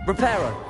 Reparo.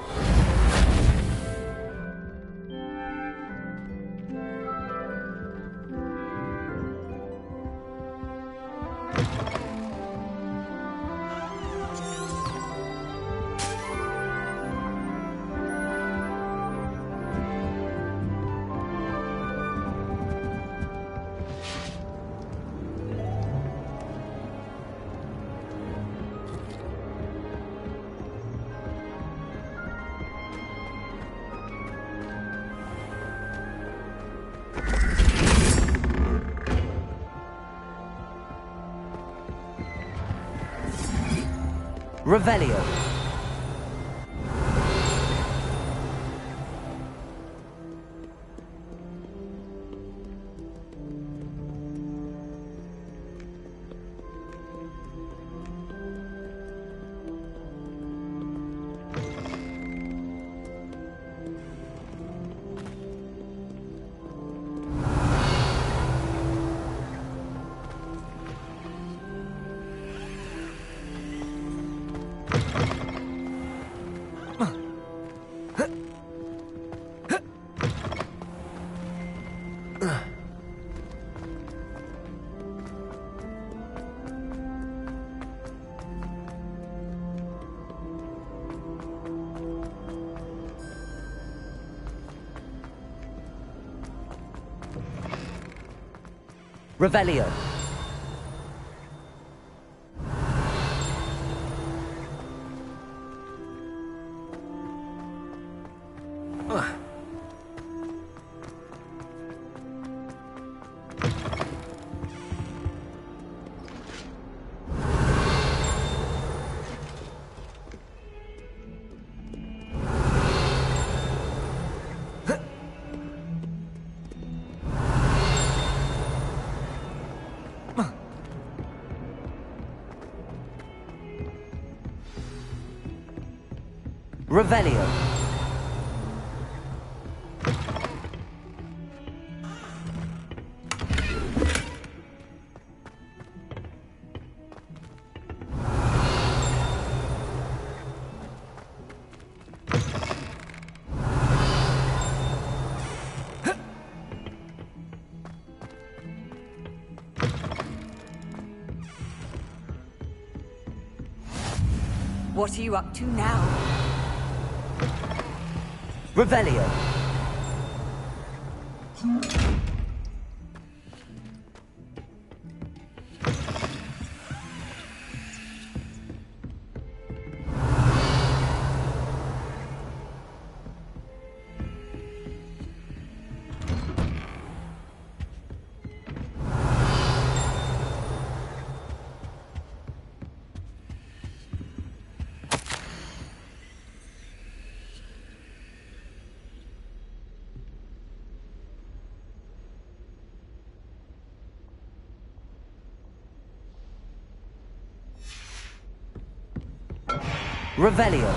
Revelio. Revelio. Revelio. What are you up to now? Revelio. Revelio.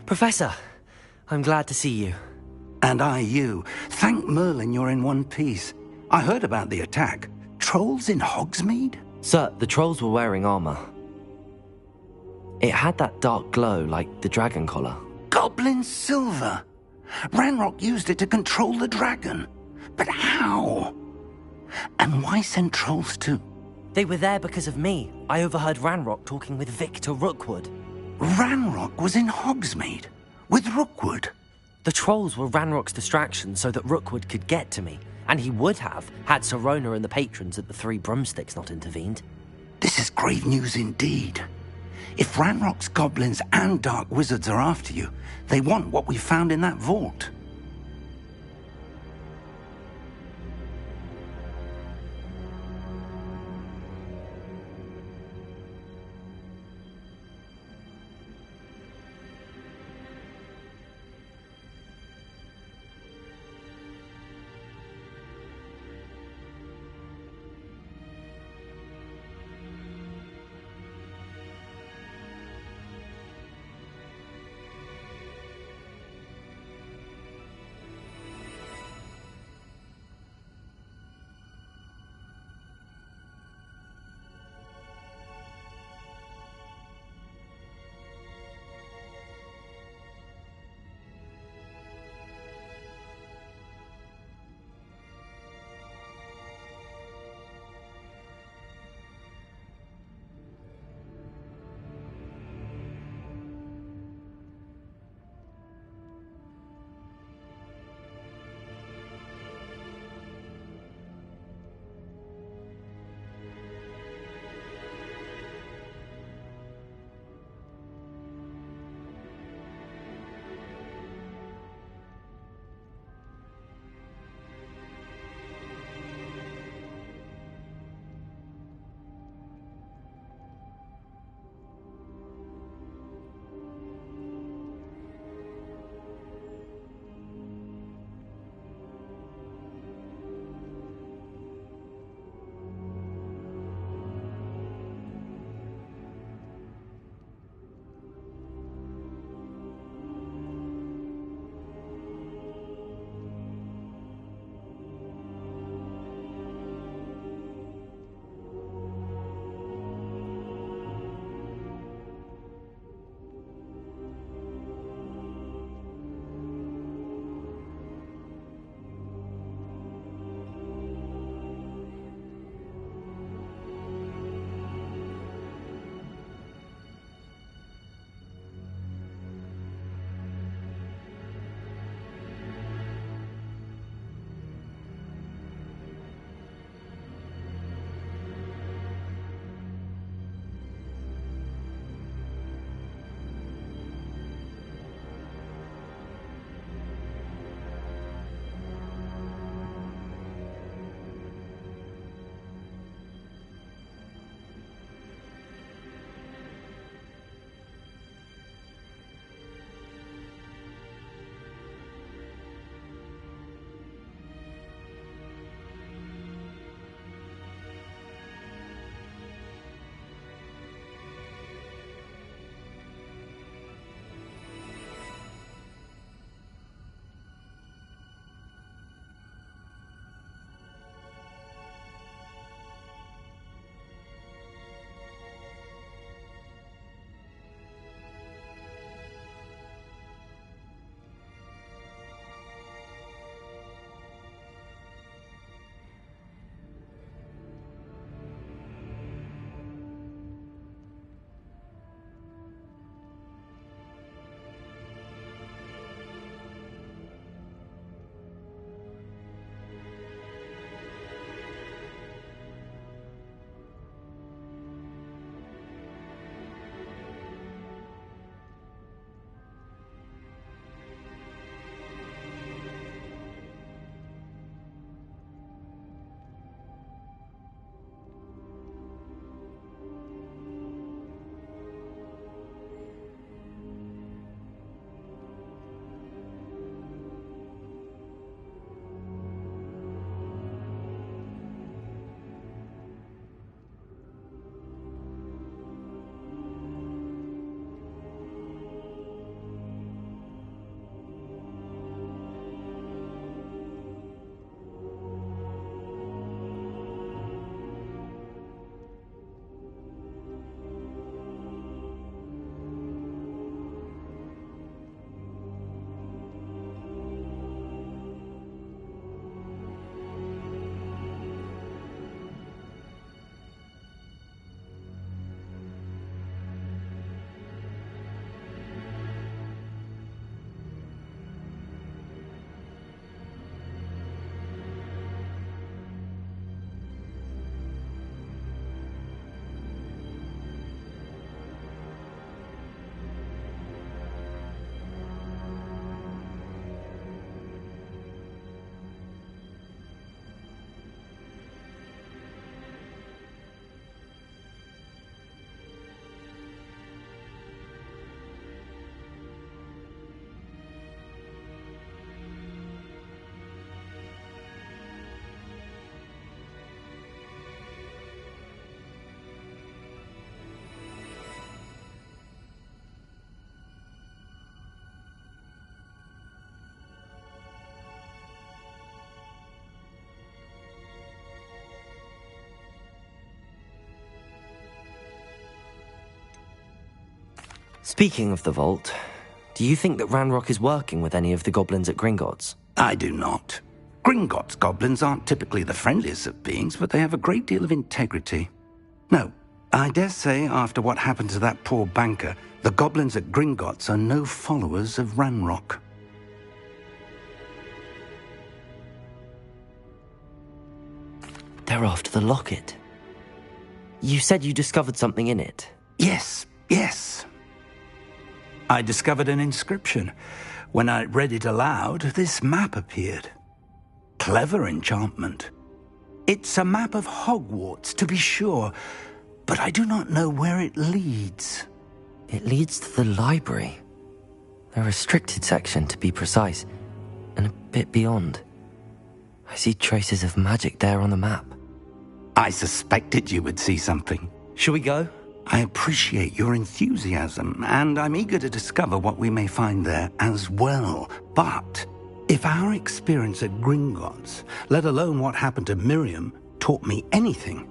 Professor, I'm glad to see you. And I you. Thank Merlin you're in one piece. I heard about the attack. Trolls in Hogsmeade? Sir, the trolls were wearing armor. It had that dark glow like the dragon collar. Goblin silver! Ranrock used it to control the dragon. But how? And why send trolls too? They were there because of me. I overheard Ranrock talking with Victor Rookwood. Ranrock was in Hogsmeade? With Rookwood? The trolls were Ranrock's distraction so that Rookwood could get to me. And he would have, had Sirona and the patrons at the Three Broomsticks not intervened. This is grave news indeed. If Ranrock's goblins and dark wizards are after you, they want what we found in that vault. Speaking of the vault, do you think that Ranrock is working with any of the goblins at Gringotts? I do not. Gringotts goblins aren't typically the friendliest of beings, but they have a great deal of integrity. No, I dare say after what happened to that poor banker, the goblins at Gringotts are no followers of Ranrock. They're after the locket. You said you discovered something in it. Yes. I discovered an inscription. When I read it aloud, this map appeared. Clever enchantment. It's a map of Hogwarts, to be sure, but I do not know where it leads. It leads to the library. The restricted section, to be precise, and a bit beyond. I see traces of magic there on the map. I suspected you would see something. Shall we go? I appreciate your enthusiasm, and I'm eager to discover what we may find there as well. But if our experience at Gringotts, let alone what happened to Miriam, taught me anything,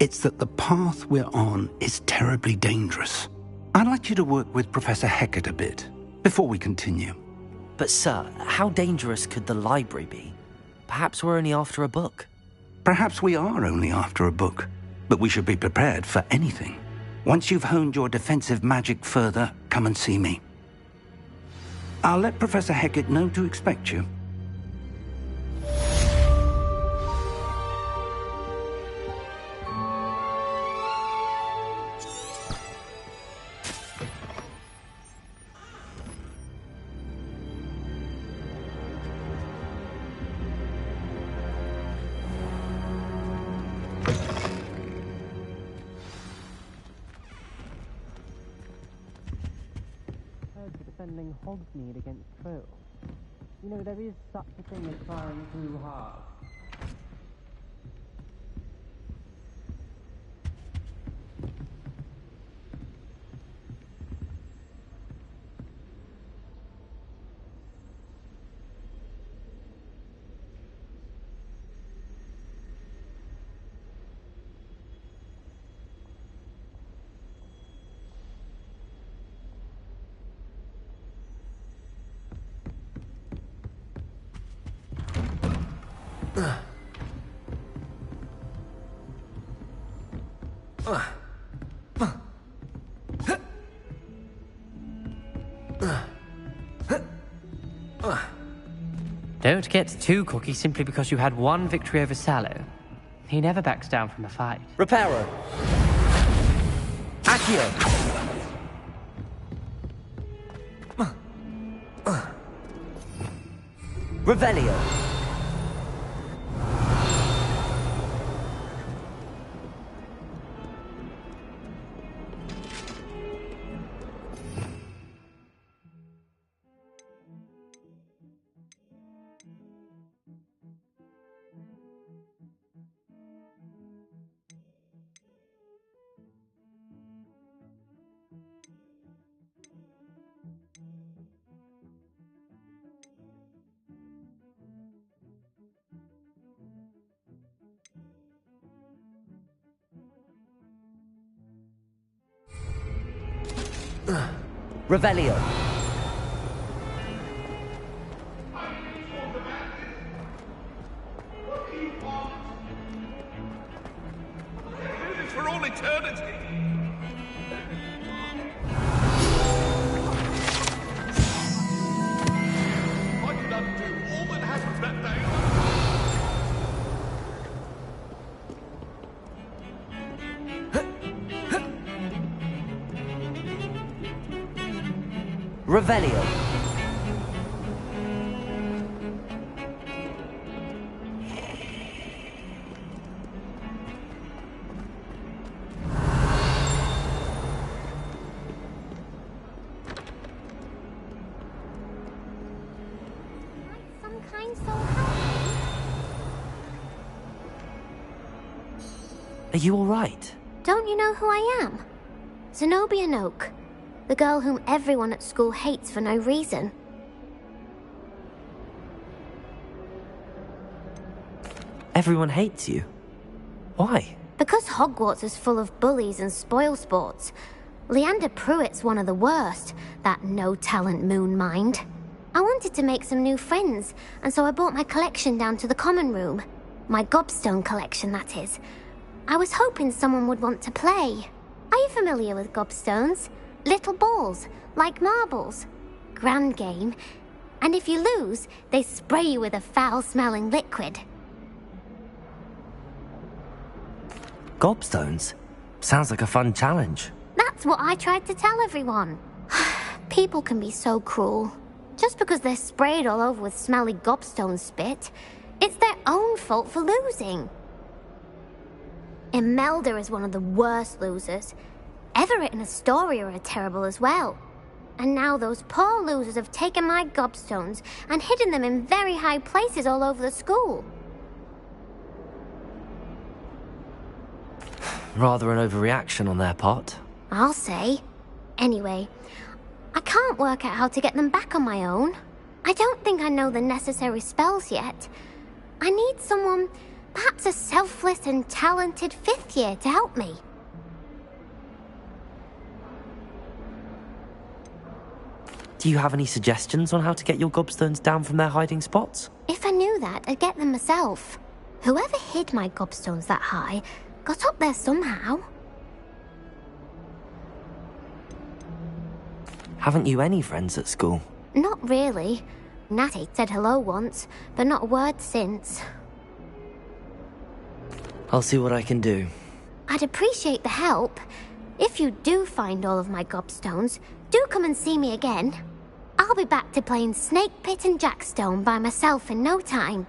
it's that the path we're on is terribly dangerous. I'd like you to work with Professor Hecat a bit before we continue. But sir, how dangerous could the library be? Perhaps we're only after a book. Perhaps we are only after a book, but we should be prepared for anything. Once you've honed your defensive magic further, come and see me. I'll let Professor Hecat know to expect you. Defending Hogsmeade against Trill. You know, there is such a thing as trying too hard. Don't get too cocky simply because you had one victory over Sallow. He never backs down from a fight. Reparo. Accio. Revelio. Revelio. For all eternity. I could undo all that happened that day. Revelio. Some kind soul help me? Are you all right? Don't you know who I am? Zenobia Noak. The girl whom everyone at school hates for no reason. Everyone hates you. Why? Because Hogwarts is full of bullies and spoilsports. Leander Pruitt's one of the worst, that no-talent moon mind. I wanted to make some new friends, and so I brought my collection down to the common room. My gobstone collection, that is. I was hoping someone would want to play. Are you familiar with gobstones? Little balls, like marbles. Grand game. And if you lose, they spray you with a foul-smelling liquid. Gobstones? Sounds like a fun challenge. That's what I tried to tell everyone. People can be so cruel. Just because they're sprayed all over with smelly gobstone spit, it's their own fault for losing. Imelda is one of the worst losers. Everett and Astoria are terrible as well. And now those poor losers have taken my gobstones and hidden them in very high places all over the school. Rather an overreaction on their part. I'll say. Anyway, I can't work out how to get them back on my own. I don't think I know the necessary spells yet. I need someone, perhaps a selfless and talented 5th year to help me. Do you have any suggestions on how to get your gobstones down from their hiding spots? If I knew that, I'd get them myself. Whoever hid my gobstones that high got up there somehow. Haven't you any friends at school? Not really. Natty said hello once, but not a word since. I'll see what I can do. I'd appreciate the help. If you do find all of my gobstones, do come and see me again. I'll be back to playing Snake Pit and Jackstone by myself in no time.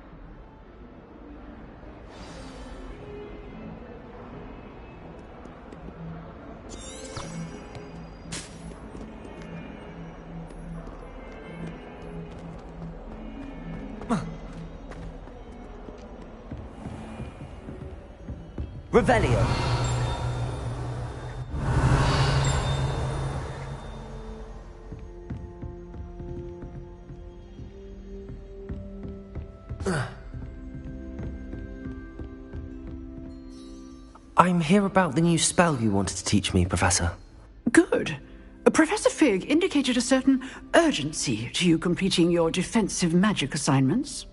Revelio. I'm here about the new spell you wanted to teach me, Professor. Good. Professor Fig indicated a certain urgency to you completing your defensive magic assignments.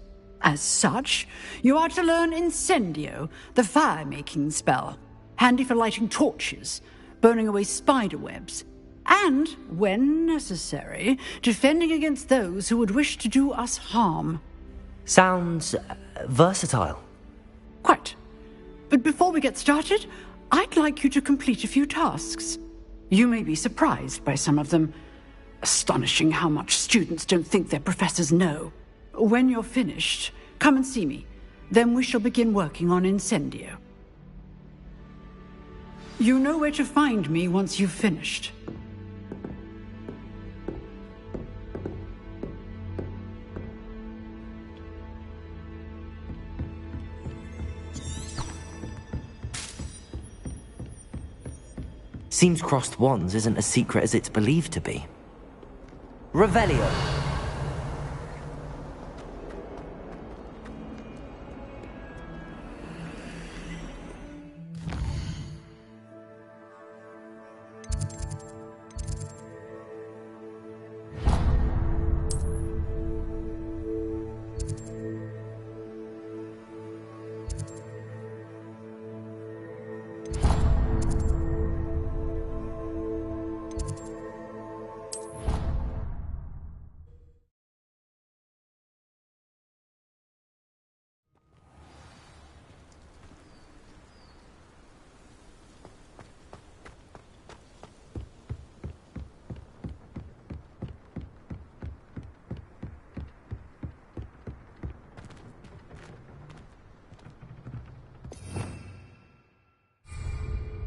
As such, you are to learn Incendio, the fire-making spell, handy for lighting torches, burning away spider webs, and, when necessary, defending against those who would wish to do us harm. Sounds versatile. Quite. But before we get started, I'd like you to complete a few tasks. You may be surprised by some of them. Astonishing how much students don't think their professors know. When you're finished, come and see me. Then we shall begin working on Incendio. You know where to find me once you've finished. Seems crossed wands isn't as secret as it's believed to be. Revelio.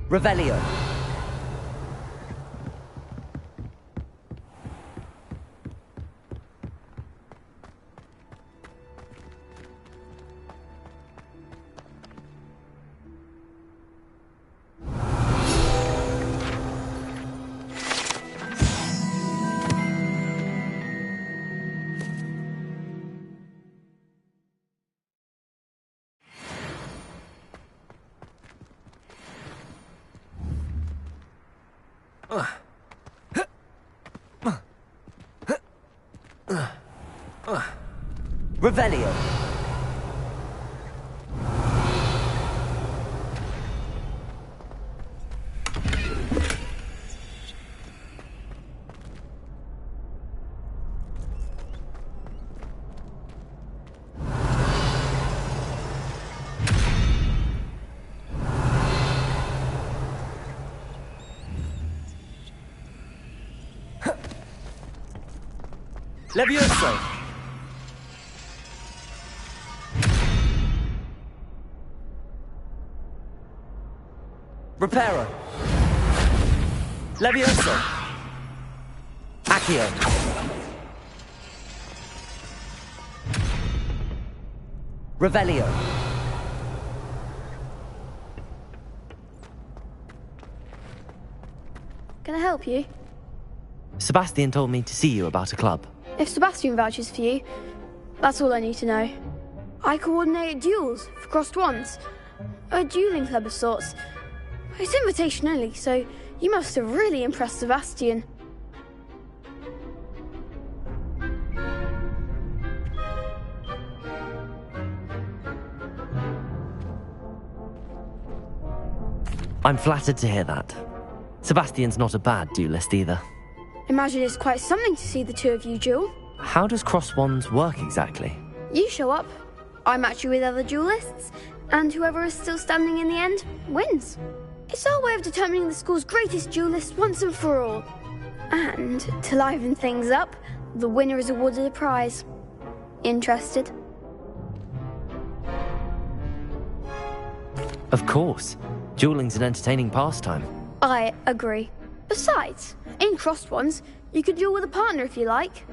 Revelio. Revelio. Levioso! Reparo! Levioso! Accio! Revelio! Can I help you? Sebastian told me to see you about a club. If Sebastian vouches for you, that's all I need to know. I coordinate duels for crossed wands. A dueling club of sorts. It's invitation only, so you must have really impressed Sebastian. I'm flattered to hear that. Sebastian's not a bad duelist either. Imagine it's quite something to see the two of you duel. How does cross wands work exactly? You show up, I match you with other duelists, and whoever is still standing in the end wins. It's our way of determining the school's greatest duelist once and for all. And to liven things up, the winner is awarded a prize. Interested? Of course. Dueling's an entertaining pastime. I agree. Besides, in crossed ones, you could duel with a partner if you like.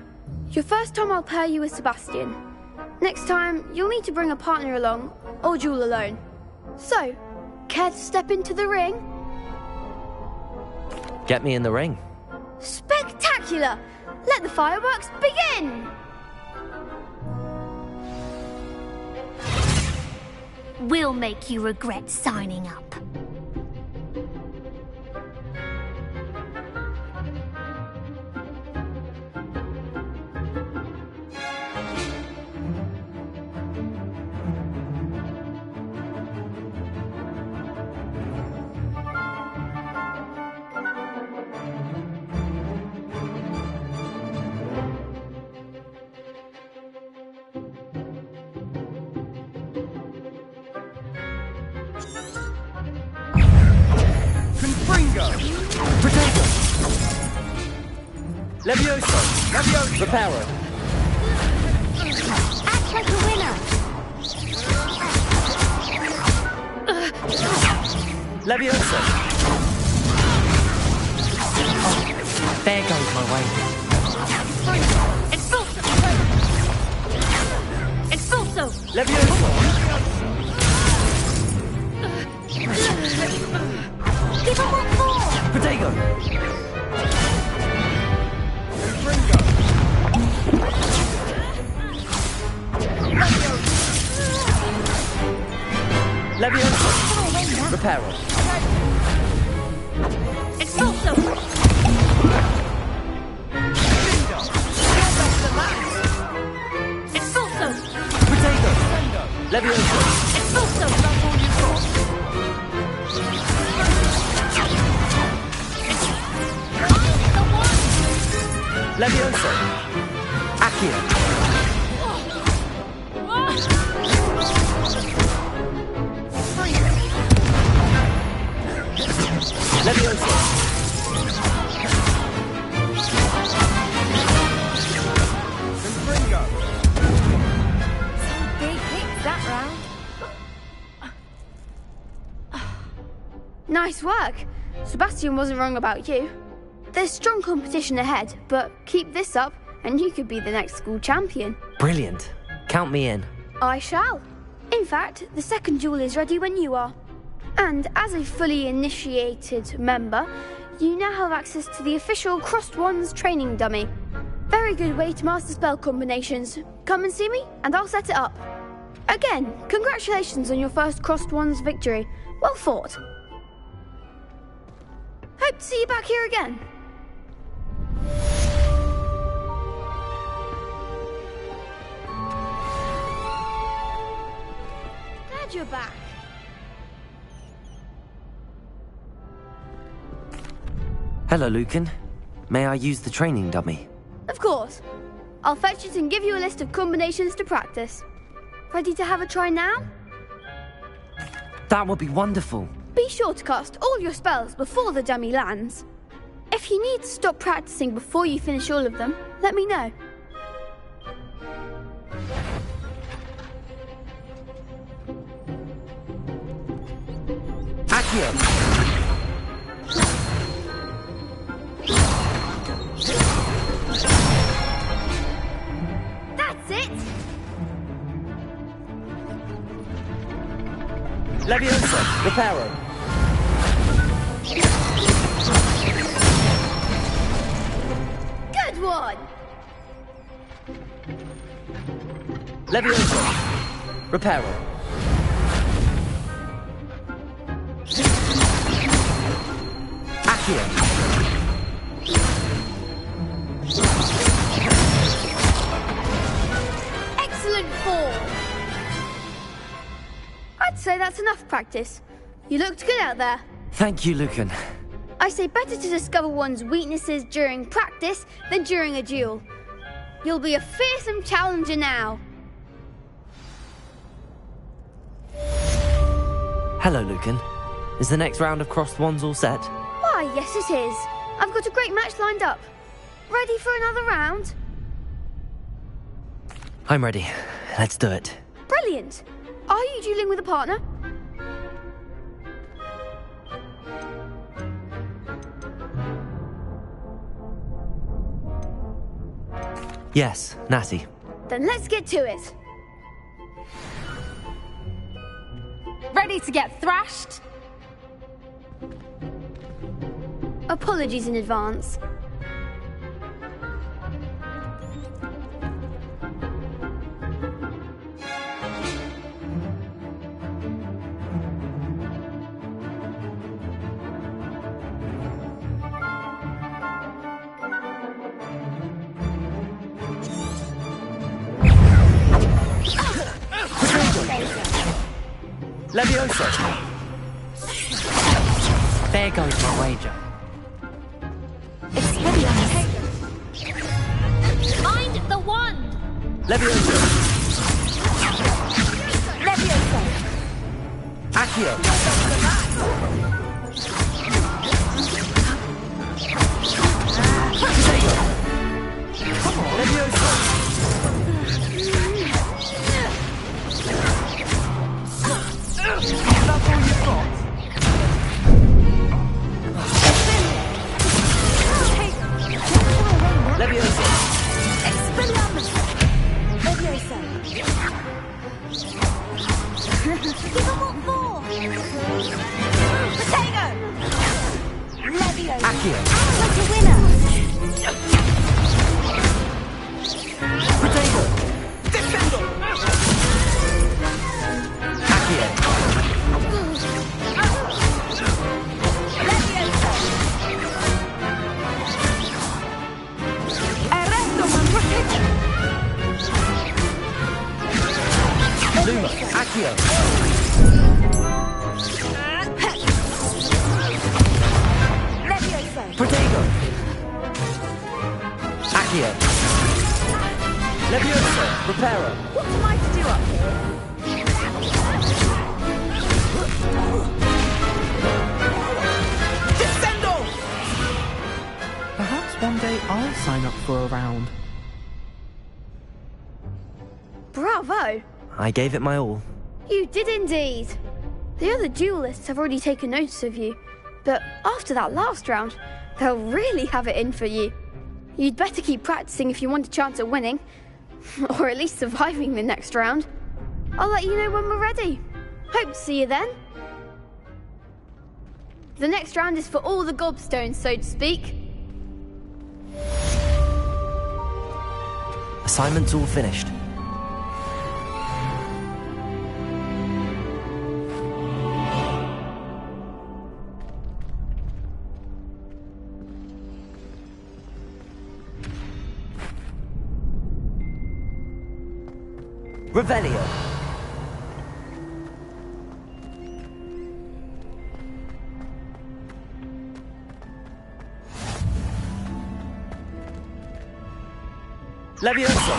Your first time I'll pair you with Sebastian. Next time, you'll need to bring a partner along, or duel alone. So, care to step into the ring? Get me in the ring. Spectacular! Let the fireworks begin! We'll make you regret signing up. Levioso! Levioso! Reparo! Act like a winner! Levioso! Oh, there goes my way. Expulso! Expulso! Levioso! Give him what for! Protego! Levioso! Reparo! Expulso! Expulso! Protego! Levioso! Expulso! Levioso! Accio! Levioso! Some big hits that round. Nice work. Sebastian wasn't wrong about you. There's strong competition ahead, but keep this up and you could be the next school champion. Brilliant. Count me in. I shall. In fact, the second duel is ready when you are. And as a fully initiated member, you now have access to the official Crossed Wands training dummy. Very good way to master spell combinations. Come and see me, and I'll set it up. Again, congratulations on your first Crossed Wands victory. Well fought. Hope Good to see you back here again. Glad you're back. Hello, Lucan. May I use the training dummy? Of course. I'll fetch it and give you a list of combinations to practice. Ready to have a try now? That would be wonderful. Be sure to cast all your spells before the dummy lands. If you need to stop practicing before you finish all of them, let me know. Accio! That's it! Leviosa! Reparo! Good one! Leviosa! Reparo! Accio! Excellent form! I'd say that's enough practice. You looked good out there. Thank you, Lucan. I say better to discover one's weaknesses during practice than during a duel. You'll be a fearsome challenger now. Hello, Lucan. Is the next round of crossed wands all set? Why, yes it is. I've got a great match lined up. Ready for another round? I'm ready. Let's do it. Brilliant. Are you dueling with a partner? Yes, Natty. Then let's get to it. Ready to get thrashed? Apologies in advance. Leviosa! There goes my wager. Mind the wand! Leviosa! Leviosa! Accio! Come on, Leviosa! That's all you've got? Leviosa! Expelliarmus! Leviosa! Give them what for! Potato! Leviosa! Accio! Like a winner! Potato! Descendo! Accio! Luma! Accio! Leviosa! Protego! Accio! Leviosa! Reparo! What am I to do up here? Descendo! Perhaps one day I'll sign up for a round. Bravo! I gave it my all. You did indeed. The other duelists have already taken notice of you, but after that last round, they'll really have it in for you. You'd better keep practicing if you want a chance at winning, or at least surviving the next round. I'll let you know when we're ready. Hope to see you then. The next round is for all the gobstones, so to speak. Assignment's all finished. Revelio. Levioso.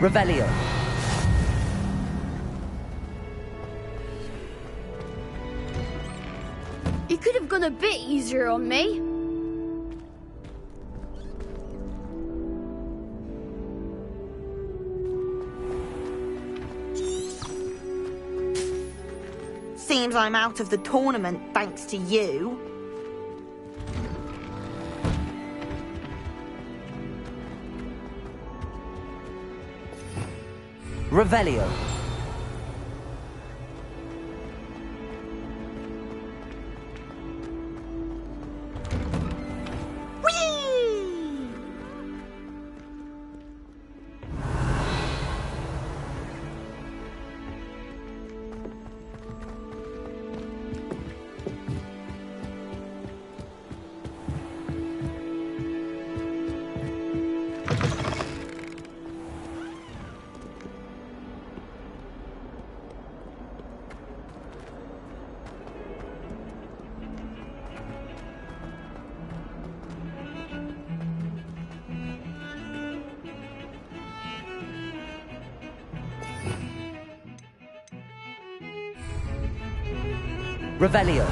Revelio. You could have gone a bit easier on me. Seems I'm out of the tournament thanks to you. Revelio. Revelio.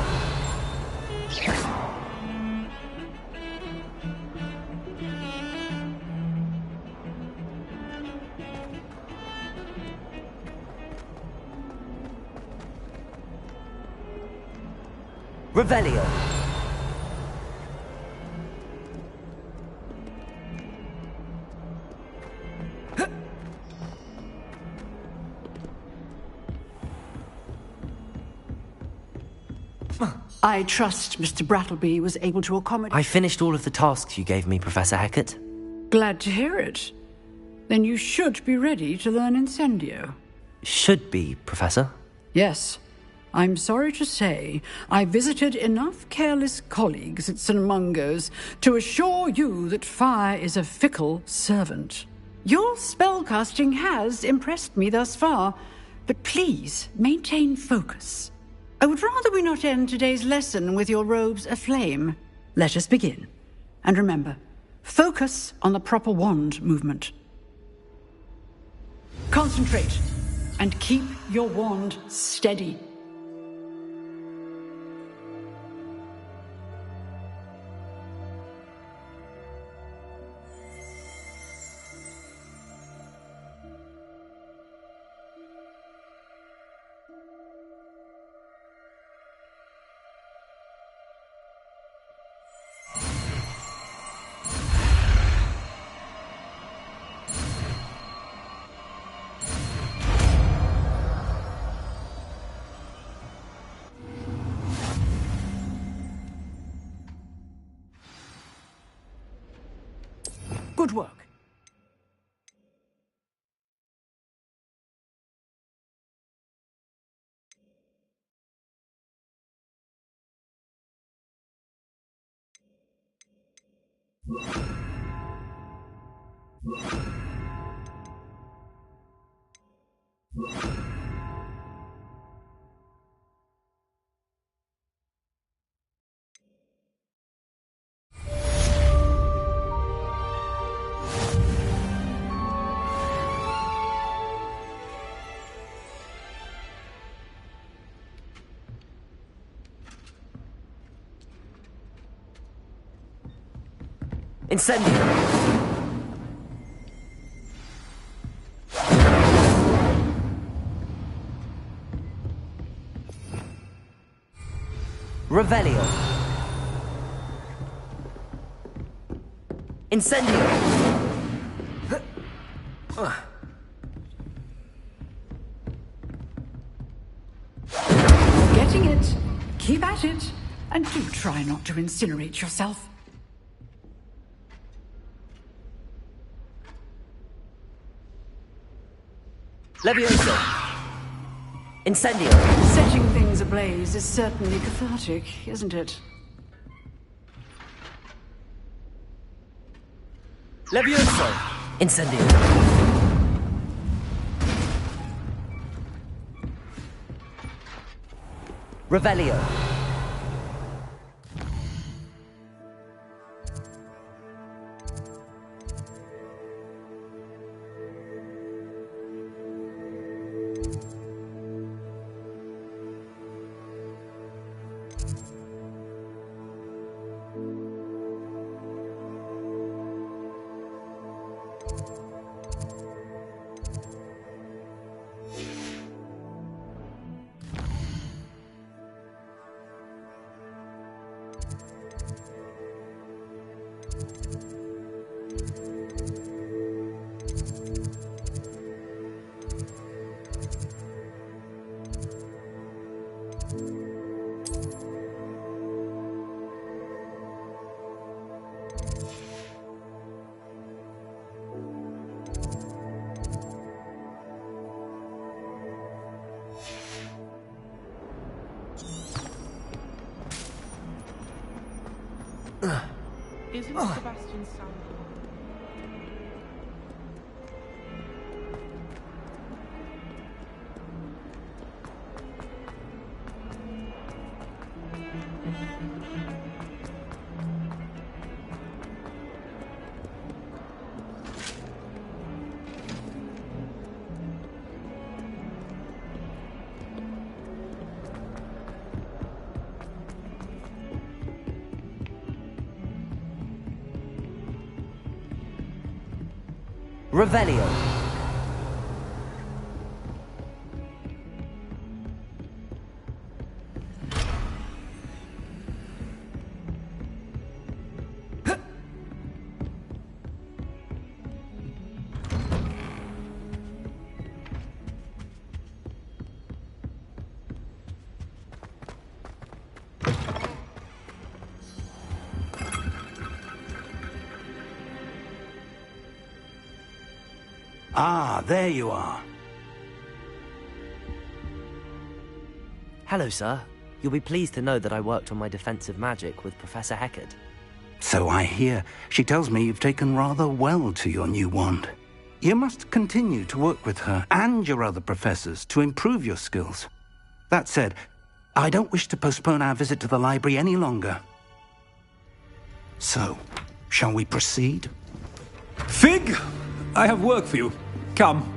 Revelio. I trust Mr. Brattleby was able to accommodate... I finished all of the tasks you gave me, Professor Hackett. Glad to hear it. Then you should be ready to learn Incendio. Should be, Professor. Yes. I'm sorry to say, I visited enough careless colleagues at St. Mungo's to assure you that fire is a fickle servant. Your spellcasting has impressed me thus far, but please maintain focus. I would rather we not end today's lesson with your robes aflame. Let us begin. And remember, focus on the proper wand movement. Concentrate, and keep your wand steady. Good work. Incendio. Revelio. Incendio. Getting it. Keep at it. And do try not to incinerate yourself. Levioso. Incendio. Setting things ablaze is certainly cathartic, isn't it? Levioso! Incendio. Revelio. Isn't Sebastian sound? Revelio. Ah, there you are. Hello, sir. You'll be pleased to know that I worked on my defensive magic with Professor Heckard. So I hear. She tells me you've taken rather well to your new wand. You must continue to work with her and your other professors to improve your skills. That said, I don't wish to postpone our visit to the library any longer. So, shall we proceed? Fig! I have work for you. Come.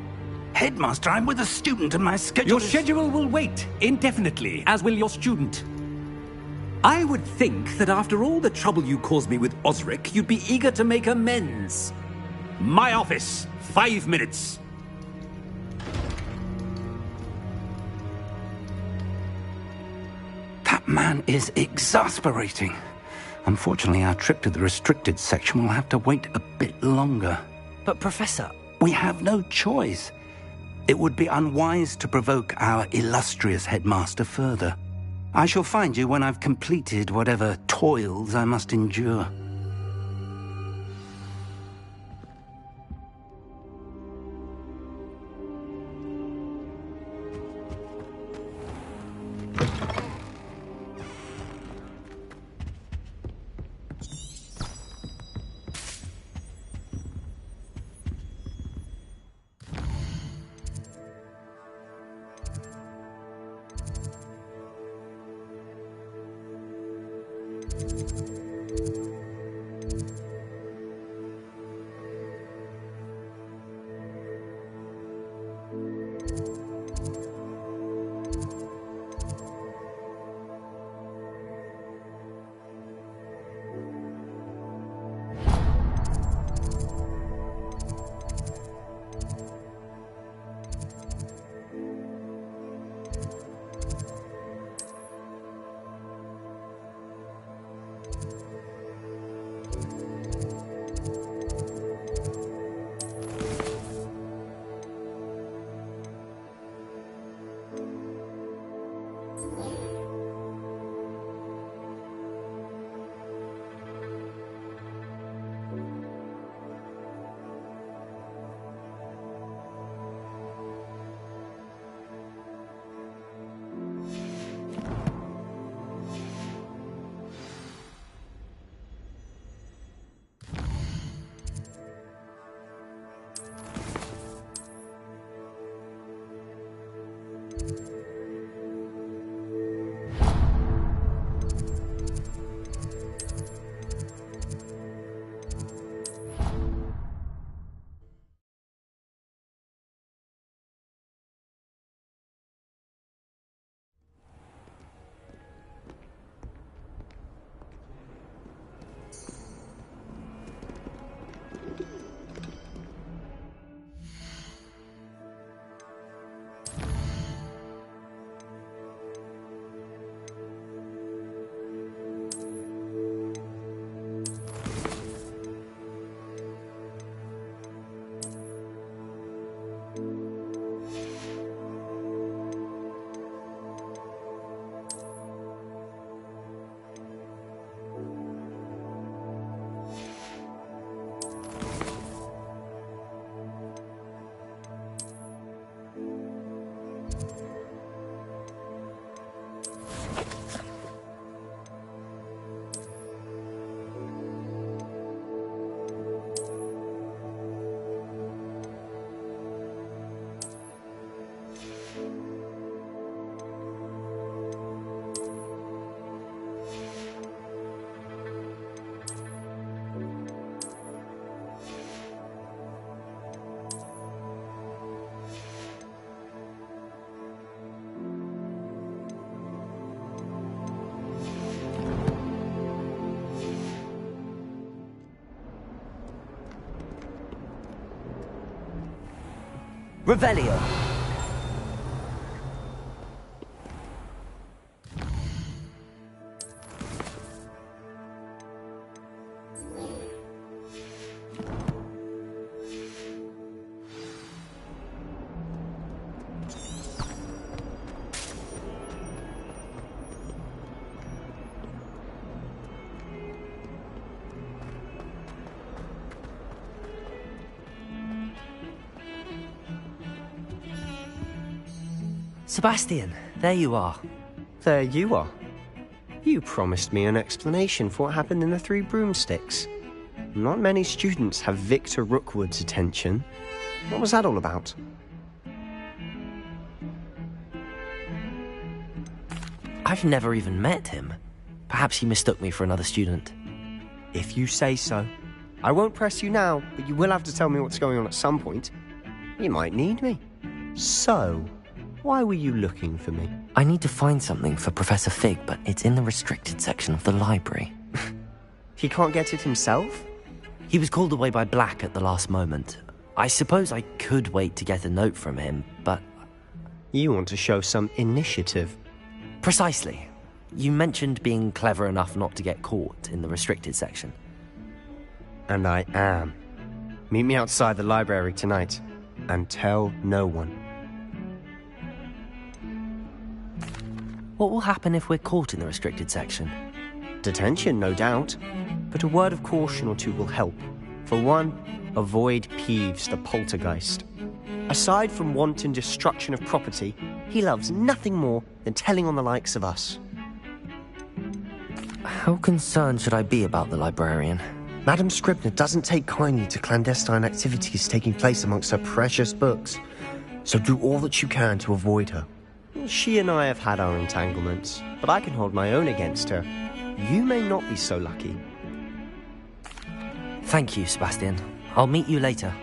Headmaster, I'm with a student and my schedule Your schedule will wait indefinitely, as will your student. I would think that after all the trouble you caused me with Osric, you'd be eager to make amends. My office. 5 minutes. That man is exasperating. Unfortunately, our trip to the restricted section will have to wait a bit longer. But, Professor... We have no choice. It would be unwise to provoke our illustrious headmaster further. I shall find you when I've completed whatever toils I must endure. Revelio. Sebastian, there you are. There you are. You promised me an explanation for what happened in the Three Broomsticks. Not many students have Victor Rookwood's attention. What was that all about? I've never even met him. Perhaps he mistook me for another student. If you say so. I won't press you now, but you will have to tell me what's going on at some point. You might need me. So, why were you looking for me? I need to find something for Professor Fig, but it's in the restricted section of the library. He can't get it himself? He was called away by Black at the last moment. I suppose I could wait to get a note from him, but... You want to show some initiative. Precisely. You mentioned being clever enough not to get caught in the restricted section. And I am. Meet me outside the library tonight, and tell no one. What will happen if we're caught in the restricted section? Detention, no doubt. But a word of caution or two will help. For one, avoid Peeves the poltergeist. Aside from wanton destruction of property, he loves nothing more than telling on the likes of us. How concerned should I be about the librarian? Madam Scribner doesn't take kindly to clandestine activities taking place amongst her precious books, so do all that you can to avoid her. She and I have had our entanglements, but I can hold my own against her. You may not be so lucky. Thank you, Sebastian. I'll meet you later.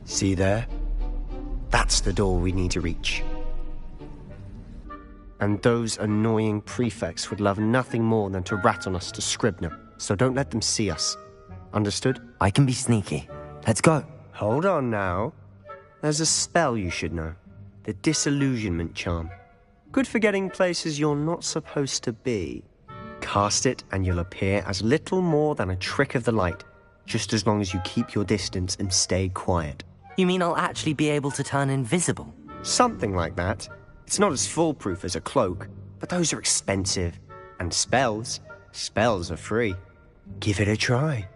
See there? That's the door we need to reach. And those annoying prefects would love nothing more than to rat on us to Scribner, so don't let them see us. Understood? I can be sneaky. Let's go. Hold on now. There's a spell you should know. The Disillusionment Charm. Good for getting places you're not supposed to be. Cast it and you'll appear as little more than a trick of the light, just as long as you keep your distance and stay quiet. You mean I'll actually be able to turn invisible? Something like that. It's not as foolproof as a cloak, but those are expensive. And spells are free. Give it a try.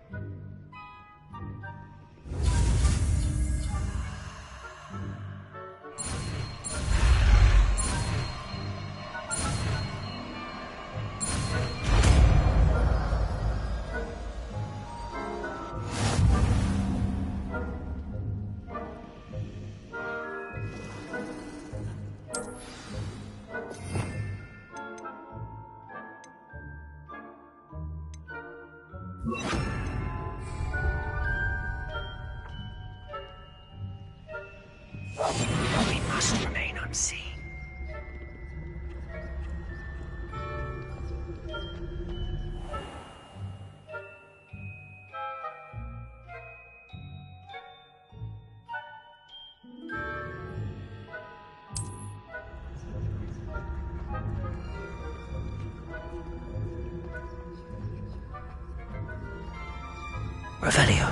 We must remain unseen. Revelio.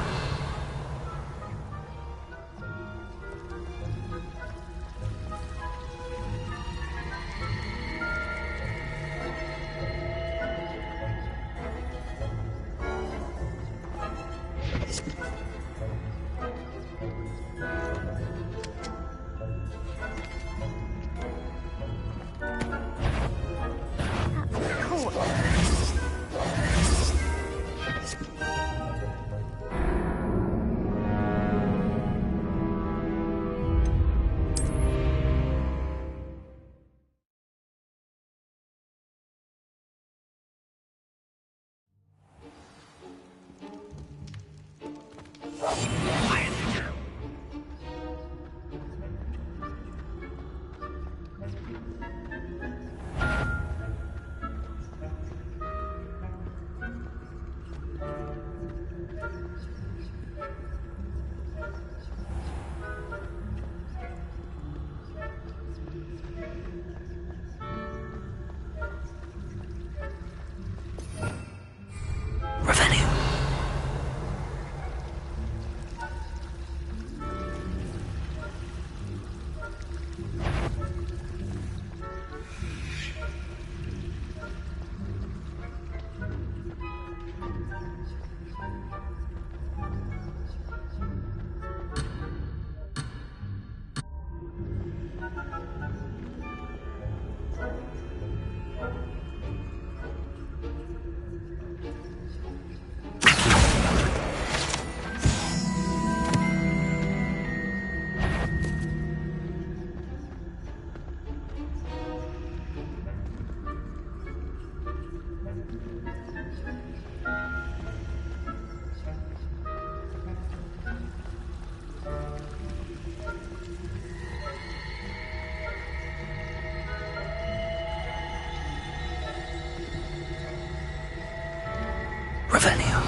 Revelio.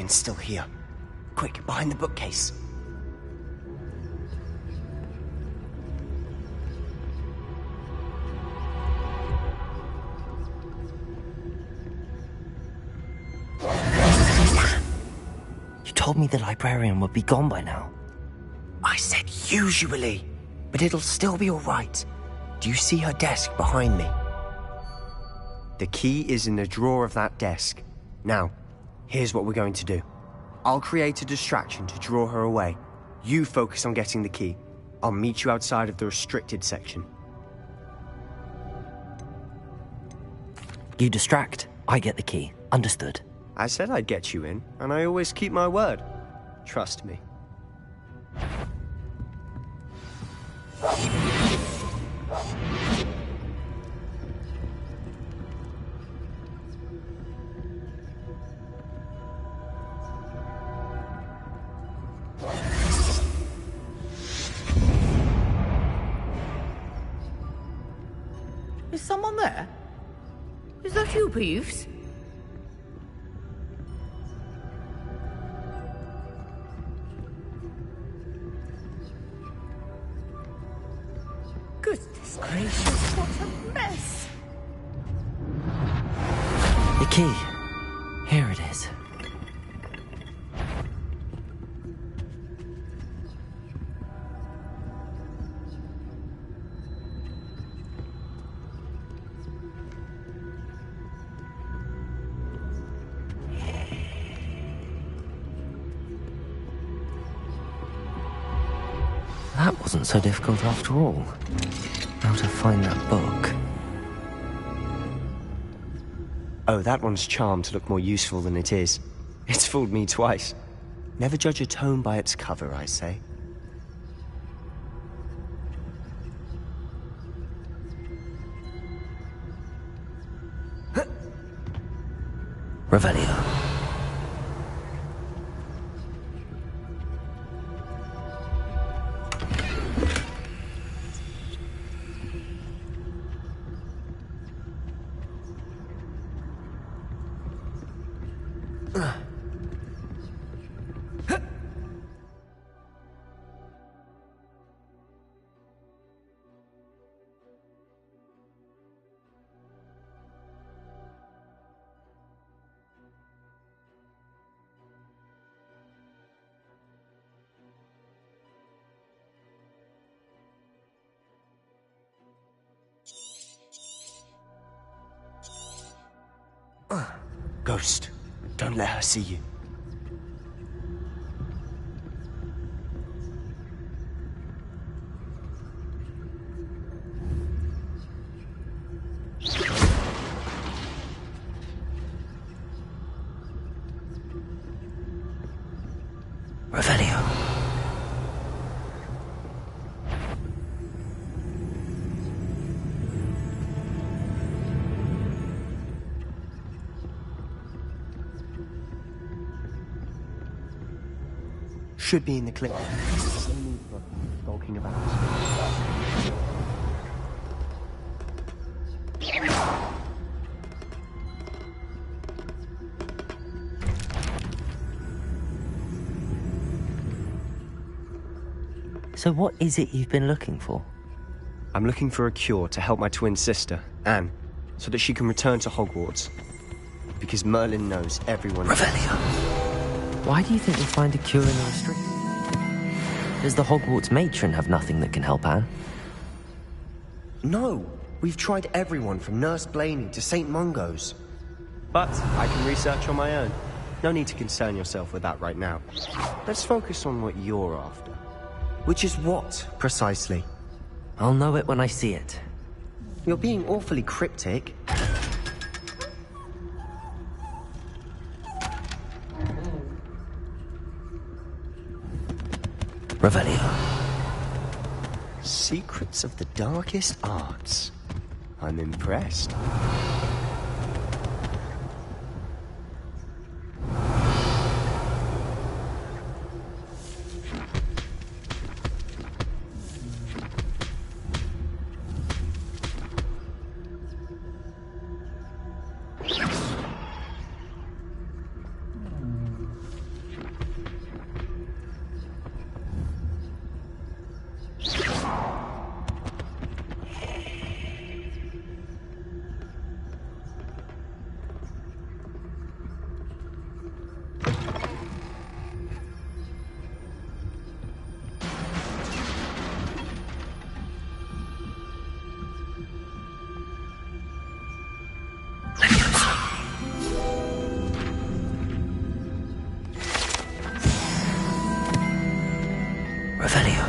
Still here. Quick, behind the bookcase. You told me the librarian would be gone by now. I said usually, but it'll still be all right. Do you see her desk behind me? The key is in the drawer of that desk. Now, here's what we're going to do. I'll create a distraction to draw her away. You focus on getting the key. I'll meet you outside of the restricted section. You distract, I get the key. Understood. I said I'd get you in, and I always keep my word. Trust me. Is someone there? Is that you, Peeves? Goodness gracious, what a mess! The key. Here it is. That wasn't so difficult after all. How to find that book. Oh, that one's charmed to look more useful than it is. It's fooled me twice. Never judge a tome by its cover, I say. Revelio. Ghost, don't let her see you. Revelio. Should be in the clip. Skulking about. So what is it you've been looking for? I'm looking for a cure to help my twin sister, Anne, so that she can return to Hogwarts. Because Merlin knows everyone... Revelio. Why do you think we'll find a cure in the restricted? Does the Hogwarts matron have nothing that can help Anne? No, we've tried everyone from Nurse Blaney to St. Mungo's. But I can research on my own. No need to concern yourself with that right now. Let's focus on what you're after. Which is what, precisely? I'll know it when I see it. You're being awfully cryptic. Revelio. Secrets of the darkest arts. I'm impressed. Revelio.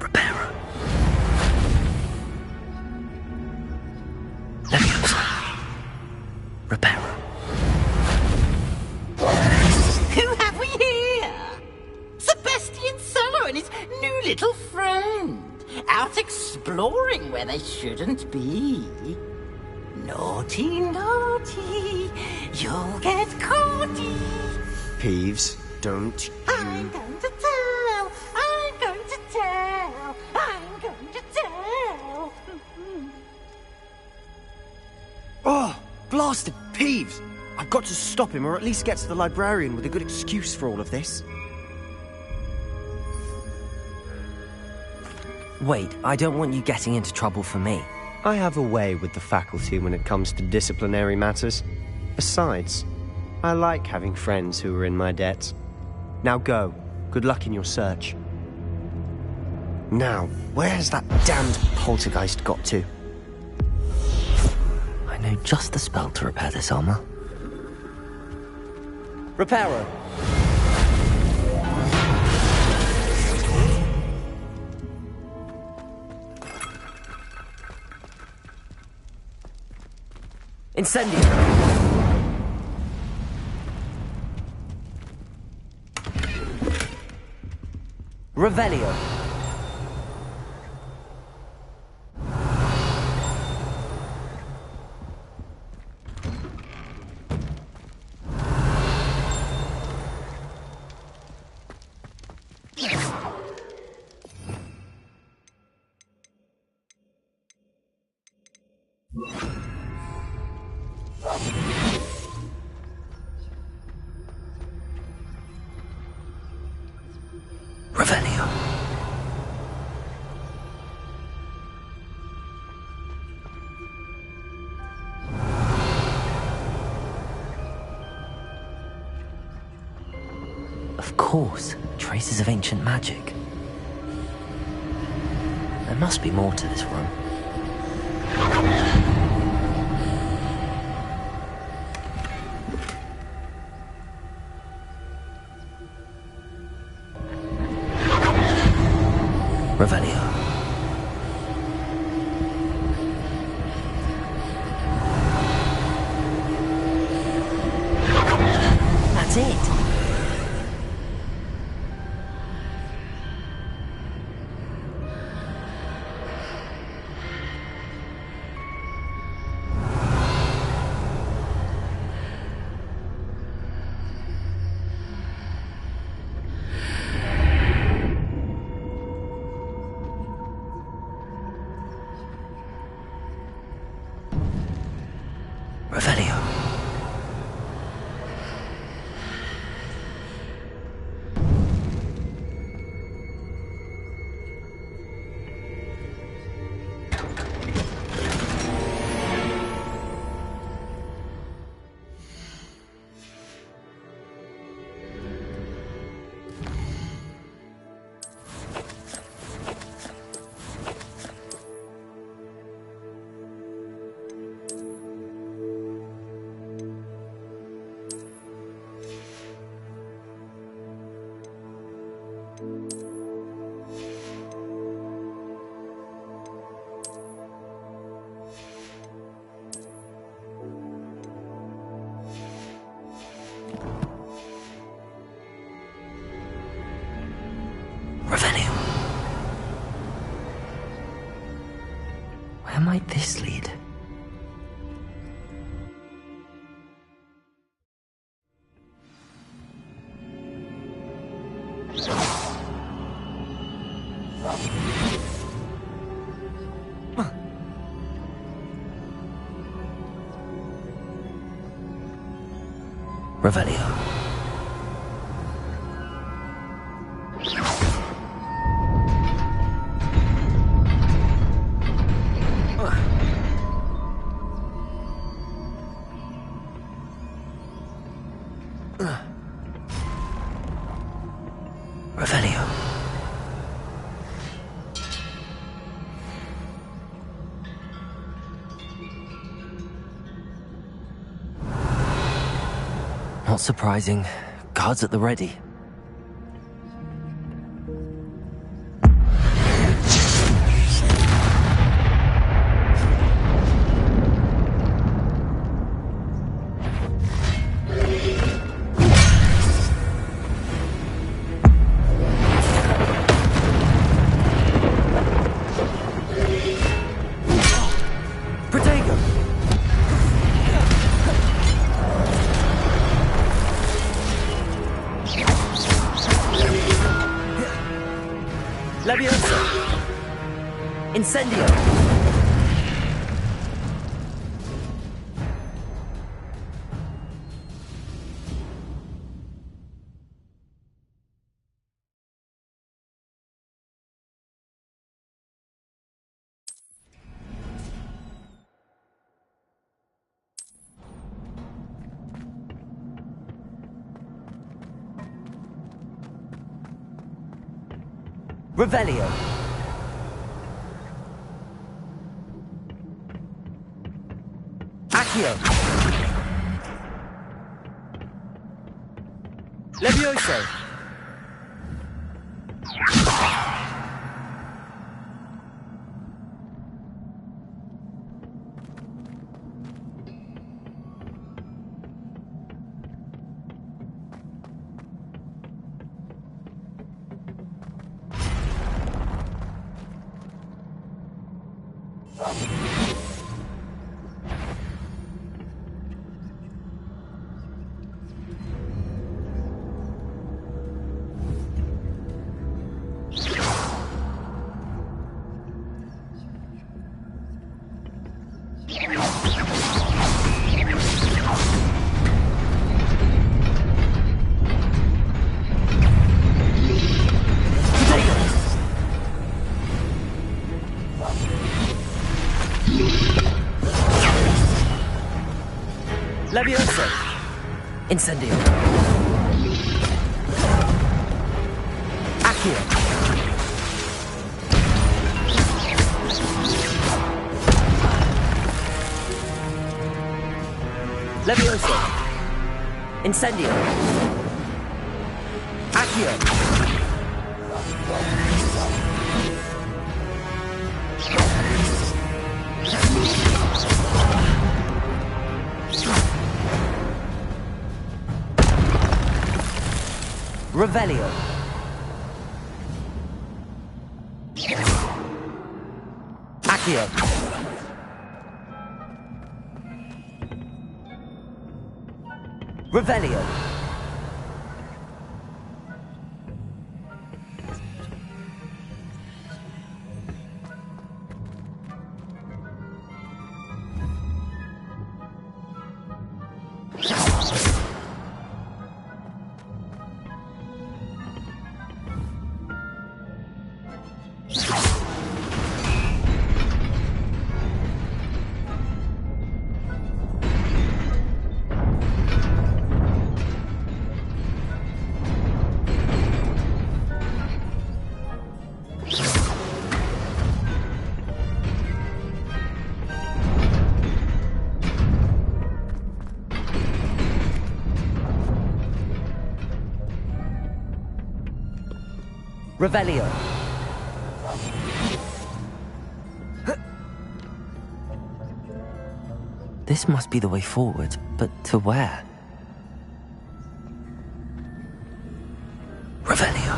Reparo. Leviosa. Reparo. Who have we here? Sebastian Solo and his new little friend. Out exploring where they shouldn't be. Naughty, naughty. You'll get caughty. Peeves, don't you... I'm going to tell. I'm going to tell. I'm going to tell. Oh, blasted Peeves! I've got to stop him, or at least get to the librarian with a good excuse for all of this. Wait, I don't want you getting into trouble for me. I have a way with the faculty when it comes to disciplinary matters. Besides, I like having friends who are in my debt. Now go. Good luck in your search. Now, where's that damned poltergeist got to? I know just the spell to repair this armor. Reparo! Incendio! Revelio. Revelio. Of course, traces of ancient magic. There must be more to this room. Revelio. That's it. Where might this lead? Revelio. Revelio. Not surprising. Guards at the ready. Incendio! Revelio! Accio! Levioso! Levioso! Incendio! Accio! Levioso! Incendio! Accio! Revelio. Accio. Revelio. Revelio. This must be the way forward, but to where? Revelio.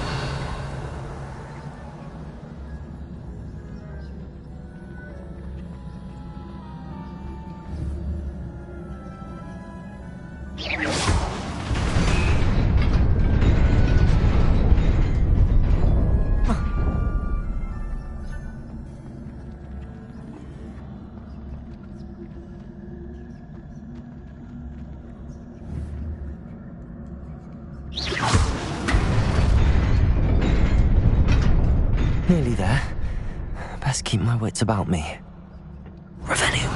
keep my wits about me. Revelio.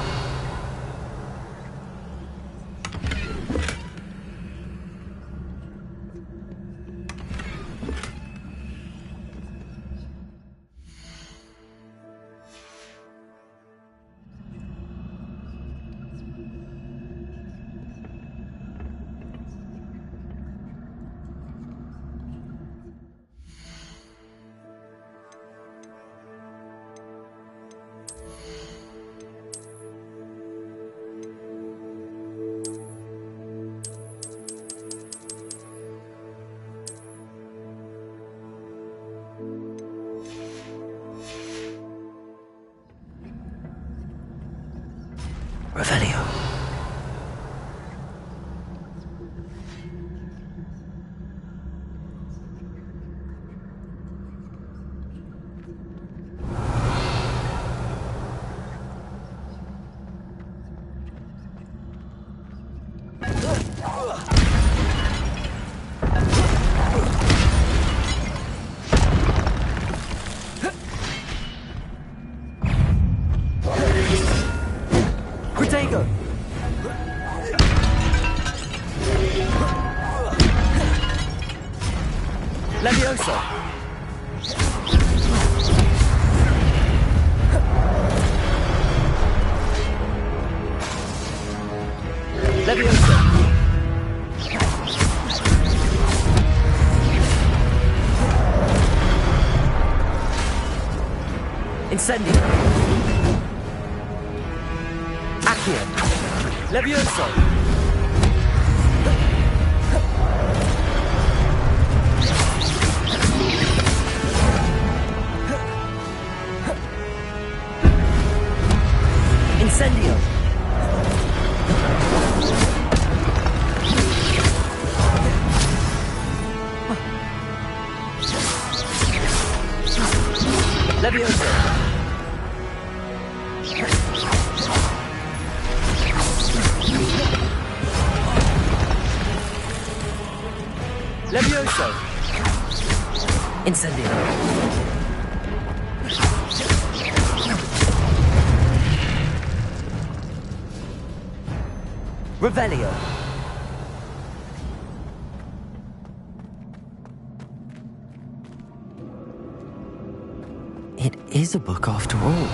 Revelio. Levioso! Levioso! Incendio! Accio! Levioso! Incendio! Levioso! Levioso! Incendio! Revelio! It is a book after all.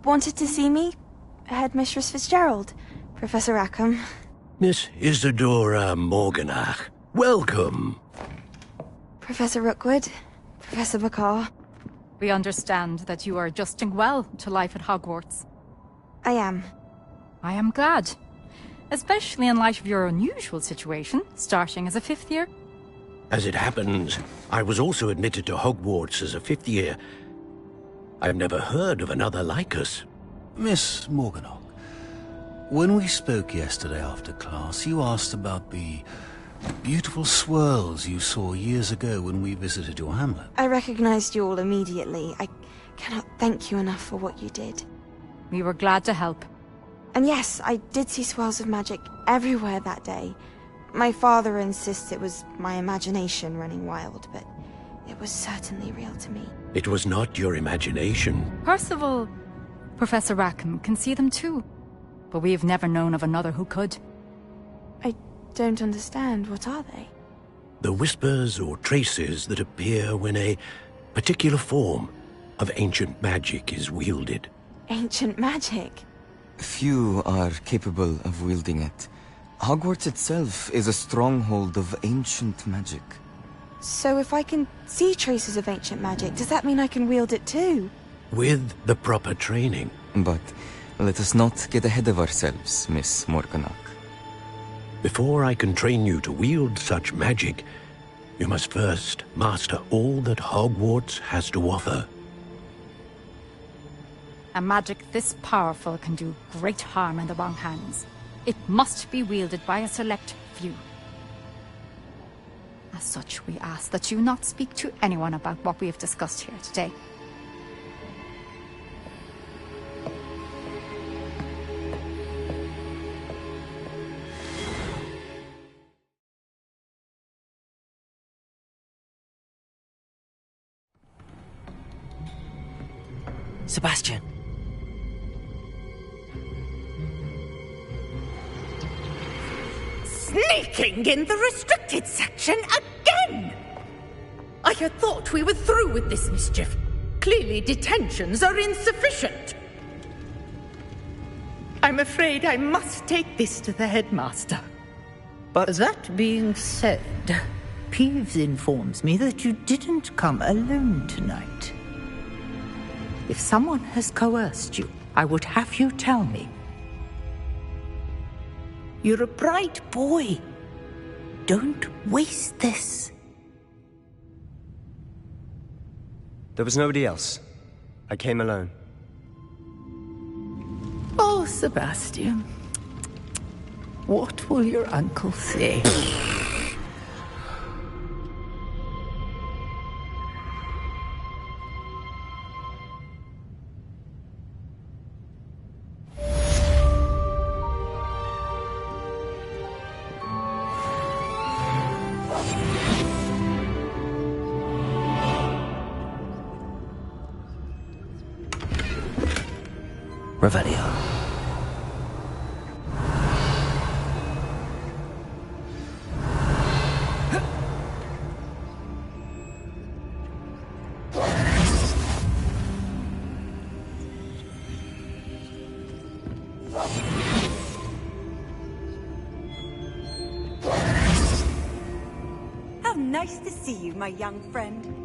wanted to see me? Headmistress Fitzgerald, Professor Rackham. Miss Isadora Morganach, welcome. Professor Rookwood, Professor Bakar. We understand that you are adjusting well to life at Hogwarts. I am. I am glad. Especially in light of your unusual situation, starting as a 5th year. As it happens, I was also admitted to Hogwarts as a 5th year. I've never heard of another like us. Miss Morganach, when we spoke yesterday after class, you asked about the beautiful swirls you saw years ago when we visited your hamlet. I recognized you all immediately. I cannot thank you enough for what you did. We were glad to help. And yes, I did see swirls of magic everywhere that day. My father insists it was my imagination running wild, but it was certainly real to me. It was not your imagination. Percival, Professor Rackham can see them too. But we have never known of another who could. I don't understand. What are they? The whispers or traces that appear when a particular form of ancient magic is wielded. Ancient magic? Few are capable of wielding it. Hogwarts itself is a stronghold of ancient magic. So if I can see traces of ancient magic, does that mean I can wield it too? With the proper training. But let us not get ahead of ourselves, Miss Morganach. Before I can train you to wield such magic, you must first master all that Hogwarts has to offer. A magic this powerful can do great harm in the wrong hands. It must be wielded by a select few. As such, we ask that you not speak to anyone about what we have discussed here today. Sebastian. Sneaking in the restricted section again! I had thought we were through with this mischief. Clearly detentions are insufficient. I'm afraid I must take this to the headmaster. But that being said, Peeves informs me that you didn't come alone tonight. If someone has coerced you, I would have you tell me. You're a bright boy. Don't waste this. There was nobody else. I came alone. Oh, Sebastian. What will your uncle say? Revelio. How nice to see you, my young friend.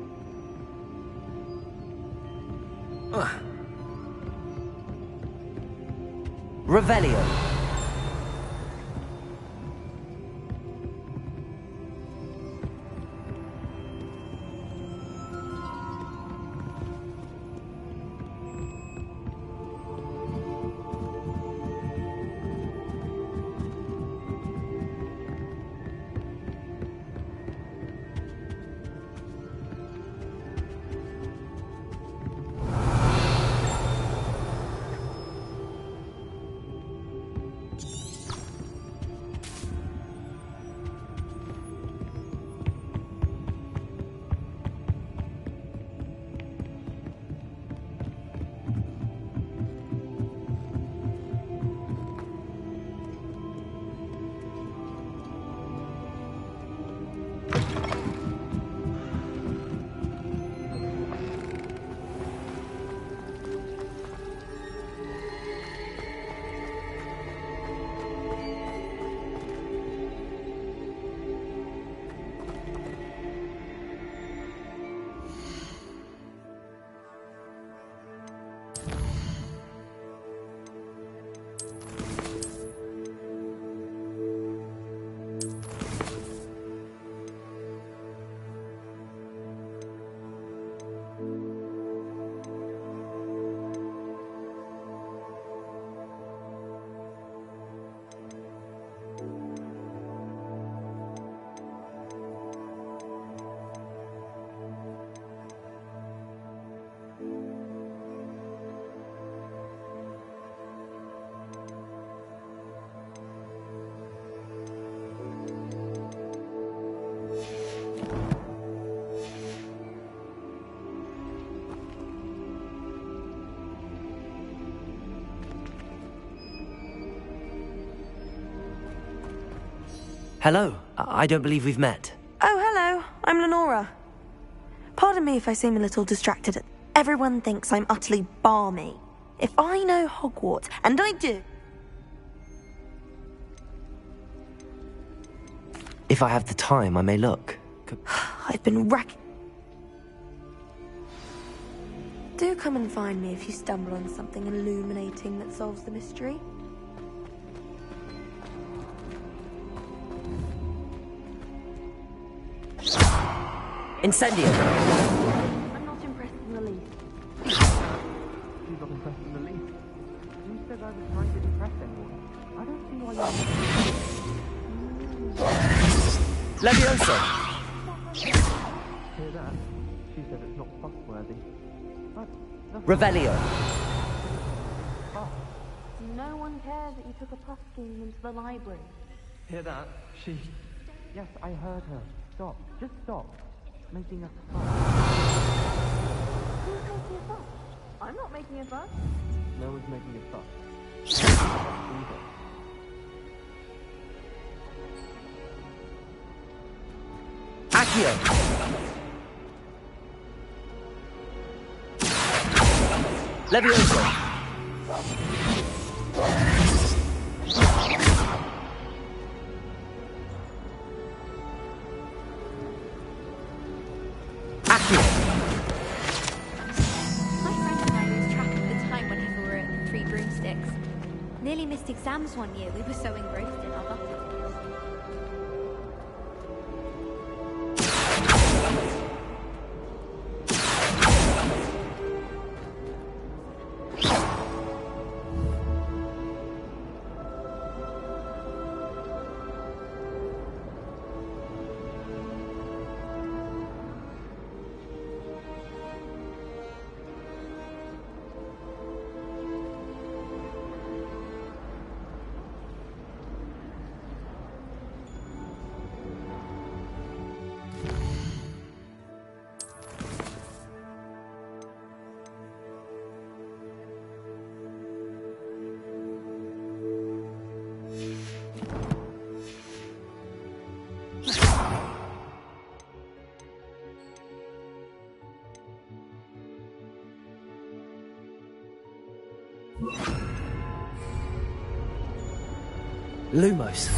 Revelio. Hello. I don't believe we've met. Oh, hello. I'm Lenora. Pardon me if I seem a little distracted. Everyone thinks I'm utterly balmy. If I know Hogwarts, and I do... If I have the time, I may look. I've been racking... Do come and find me if you stumble on something illuminating that solves the mystery. Incendio! I'm not impressed in the least. She's not impressed in the least. Who said I was trying to impress anyone? I don't see why you're... Leviosa! Hear that? She said it's not fussworthy. Revelio! No one cares that you took a puff scheme into the library. Hear that? She... Yes, I heard her. Stop. Just stop. Making a fuss. Who's making a fuss? I'm not making a fuss. No one's making a fuss. Accio! Leviosa! Accio! My friend and I lose track of the time whenever we're at the Three Broomsticks. Nearly missed exams one year, we were so engrossed in our buttons. Lumos.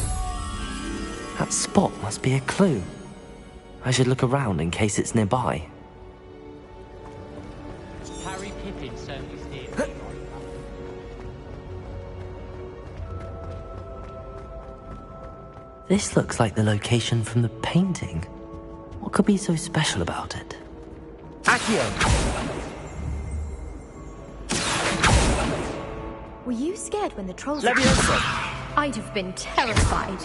That spot must be a clue. I should look around in case it's nearby. Harry Pippin certainly steered. This looks like the location from the painting. What could be so special about it? Accio! Were you scared when the trolls... Leviosa! I'd have been terrified.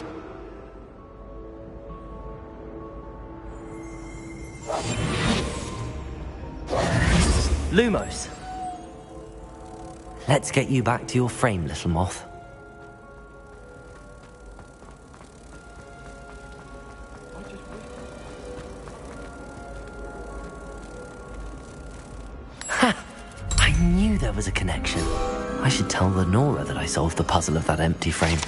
Lumos. Let's get you back to your frame, little moth. Ha! I knew there was a connection. I should tell Lenora that I solved the puzzle of that empty frame.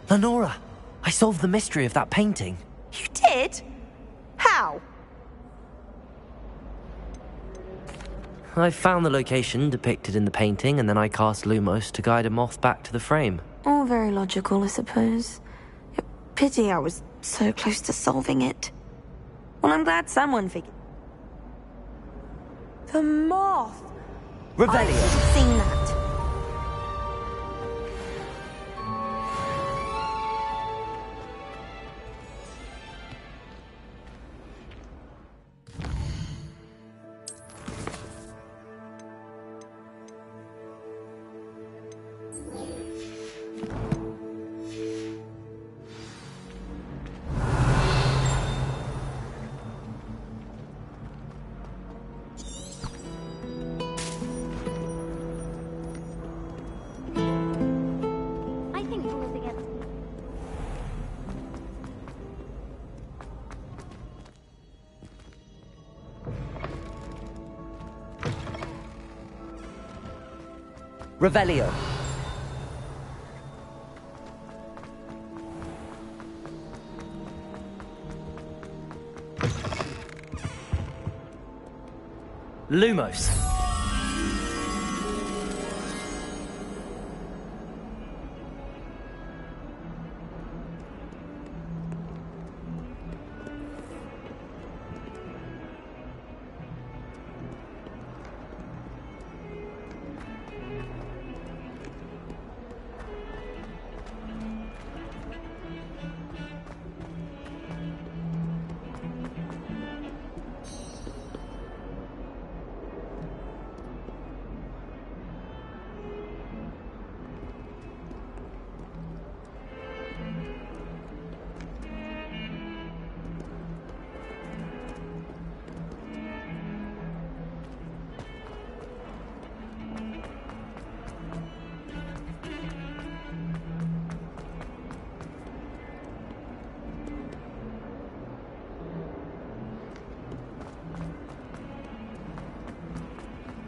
Lenora, I solved the mystery of that painting. You did? How? I found the location depicted in the painting, and then I cast Lumos to guide a moth back to the frame. All very logical, I suppose. Pity I was so close to solving it. Well, I'm glad someone figured... The moth! Revelio! I should have seen that. Revelio. Lumos.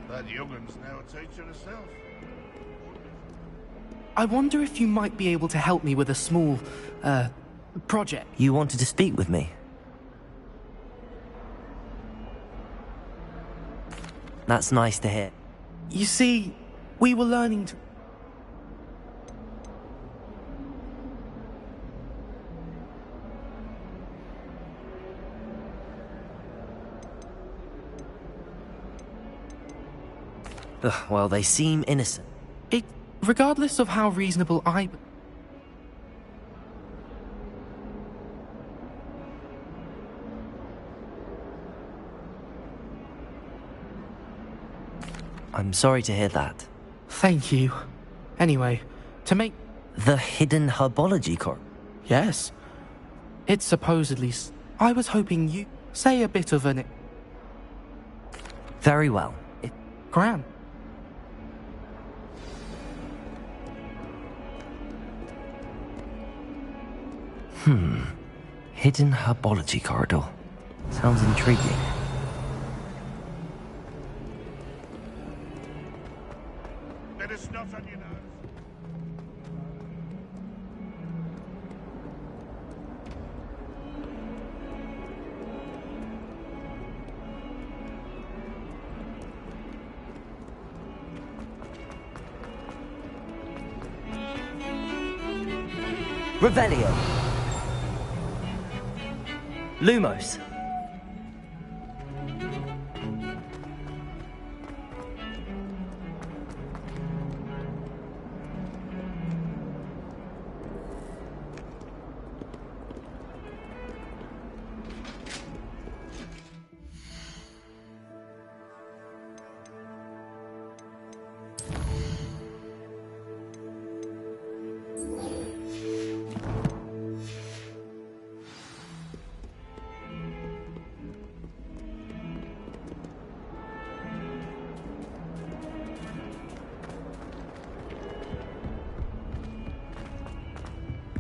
That young'un's now a teacher herself. I wonder if you might be able to help me with a small, project. You wanted to speak with me? That's nice to hear. You see, we were learning to... Ugh, well, they seem innocent. Regardless of how reasonable I'm sorry to hear that. Thank you. Anyway, to make... The hidden herbology corp? Yes. It's supposedly... I was hoping you say a bit of an... Very well. Gran. Hidden herbology corridor. Sounds intriguing. Let us not on your nose. Revelio. Lumos.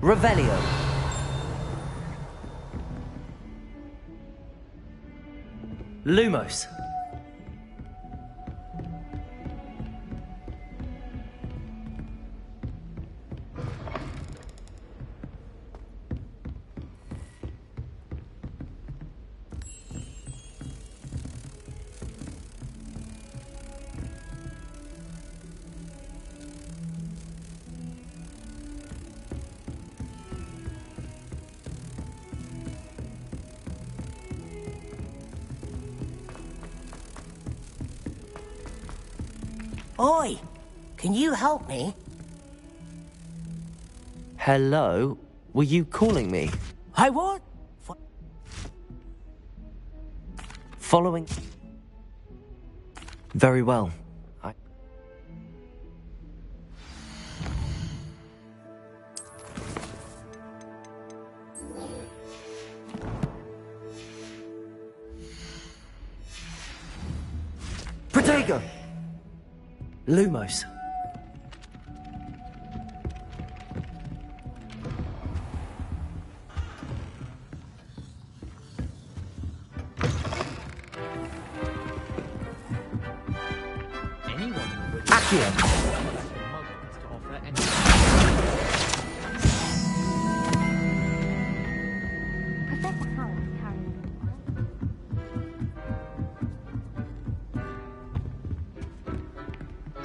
Revelio. Lumos. Oi! Can you help me? Hello? Were you calling me? I what? Following... Very well. Protego! Lumos. Anyone? Accio.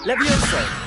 Levioso!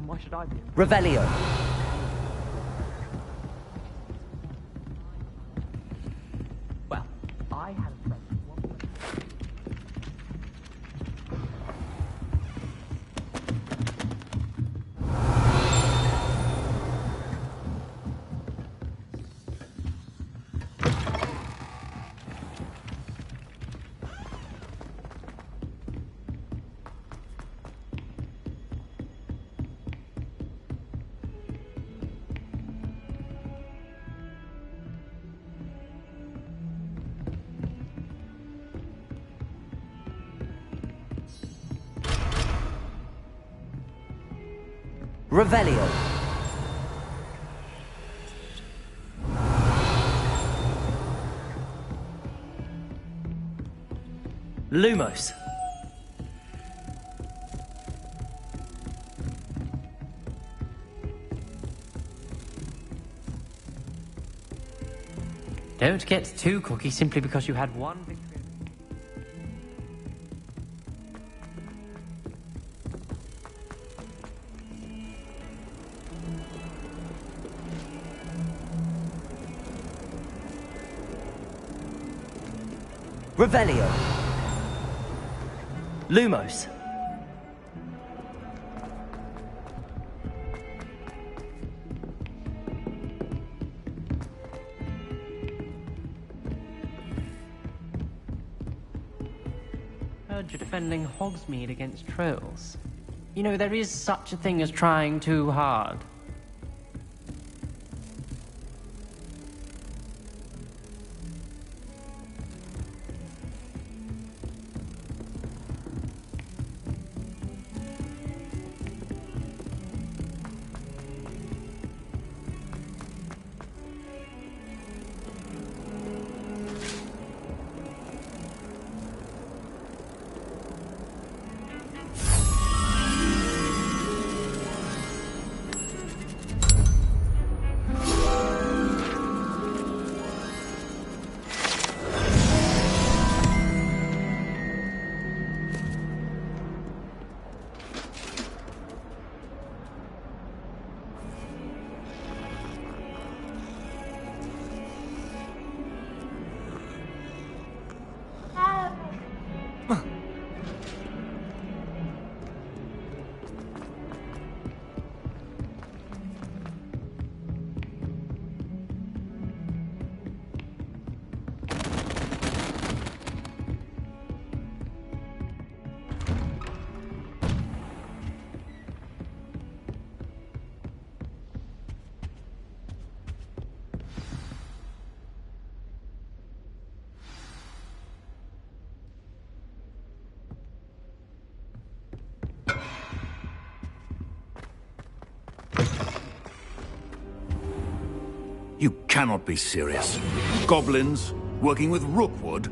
Why should I be? Revelio. Well, I had a friend. Revelio. Lumos. Don't get too cocky simply because you had one victory. Revelio. Lumos. Heard you're defending Hogsmeade against trolls. You know, there is such a thing as trying too hard. You cannot be serious. Goblins working with Rookwood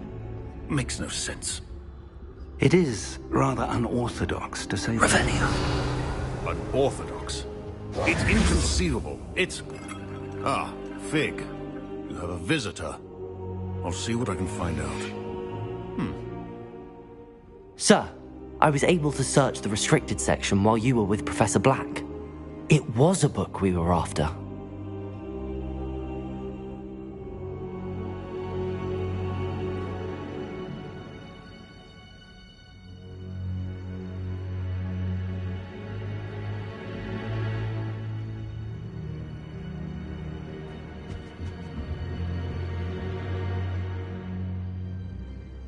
makes no sense. It is rather unorthodox, to say the least. Unorthodox? It's inconceivable. It's... Ah, Fig. You have a visitor. I'll see what I can find out. Sir, I was able to search the restricted section while you were with Professor Black. It was a book we were after.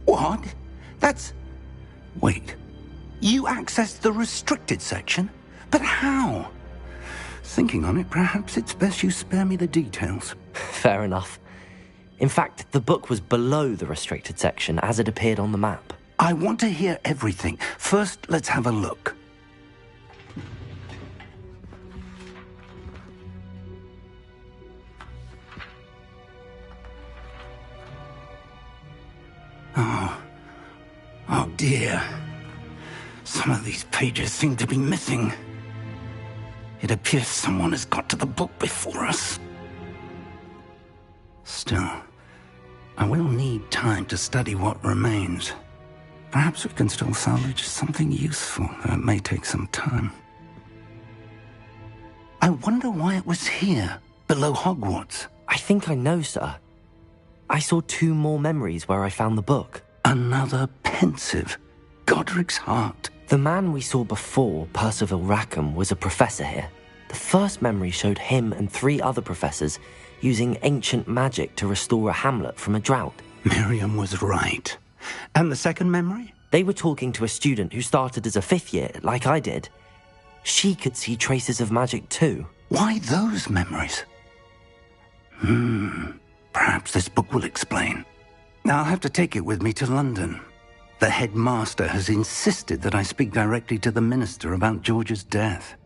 What? That's... Wait. You accessed the restricted section? But how? Thinking on it, perhaps it's best you spare me the details. Fair enough. In fact, the book was below the restricted section as it appeared on the map. I want to hear everything. First, let's have a look. Oh dear. Some of these pages seem to be missing. It appears someone has got to the book before us. Still, I will need time to study what remains. Perhaps we can still salvage something useful, though it may take some time. I wonder why it was here, below Hogwarts. I think I know, sir. I saw 2 more memories where I found the book. Another pensive. Godric's heart. The man we saw before, Percival Rackham, was a professor here. The first memory showed him and 3 other professors using ancient magic to restore a hamlet from a drought. Miriam was right. And the second memory? They were talking to a student who started as a 5th year, like I did. She could see traces of magic too. Why those memories? Perhaps this book will explain. I'll have to take it with me to London. The headmaster has insisted that I speak directly to the minister about George's death.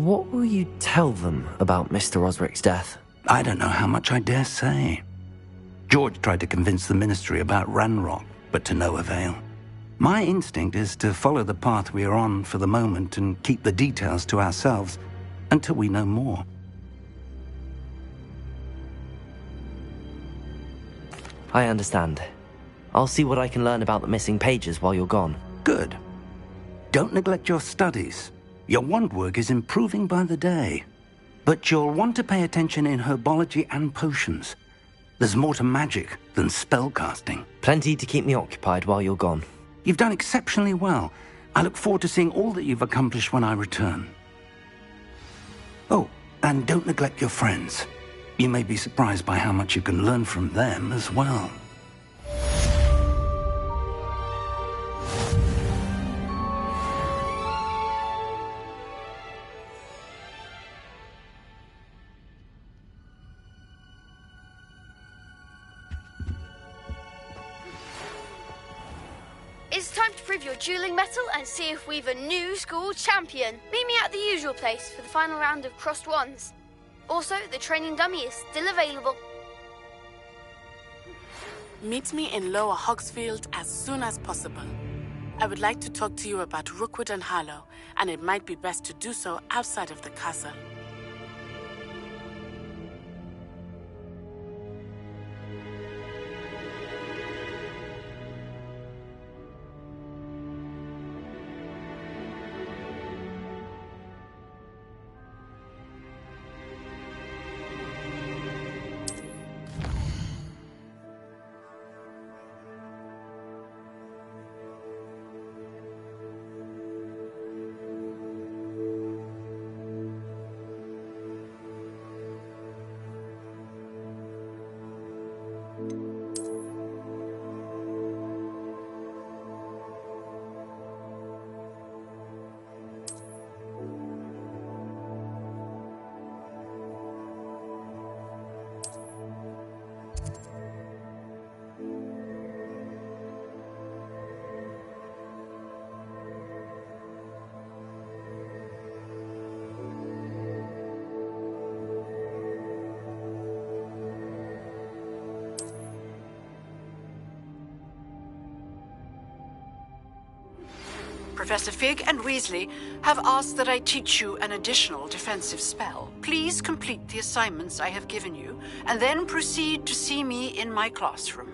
What will you tell them about Mr. Osric's death? I don't know how much I dare say. George tried to convince the Ministry about Ranrock, but to no avail. My instinct is to follow the path we are on for the moment and keep the details to ourselves until we know more. I understand. I'll see what I can learn about the missing pages while you're gone. Good. Don't neglect your studies. Your wand work is improving by the day. But you'll want to pay attention in herbology and potions. There's more to magic than spellcasting. Plenty to keep me occupied while you're gone. You've done exceptionally well. I look forward to seeing all that you've accomplished when I return. Oh, and don't neglect your friends. You may be surprised by how much you can learn from them as well. It's time to prove your dueling mettle and see if we've a new school champion. Meet me at the usual place for the final round of crossed wands. Also, the training dummy is still available. Meet me in Lower Hogsfield as soon as possible. I would like to talk to you about Rookwood and Harlow, and it might be best to do so outside of the castle. Professor Fig and Weasley have asked that I teach you an additional defensive spell. Please complete the assignments I have given you, and then proceed to see me in my classroom.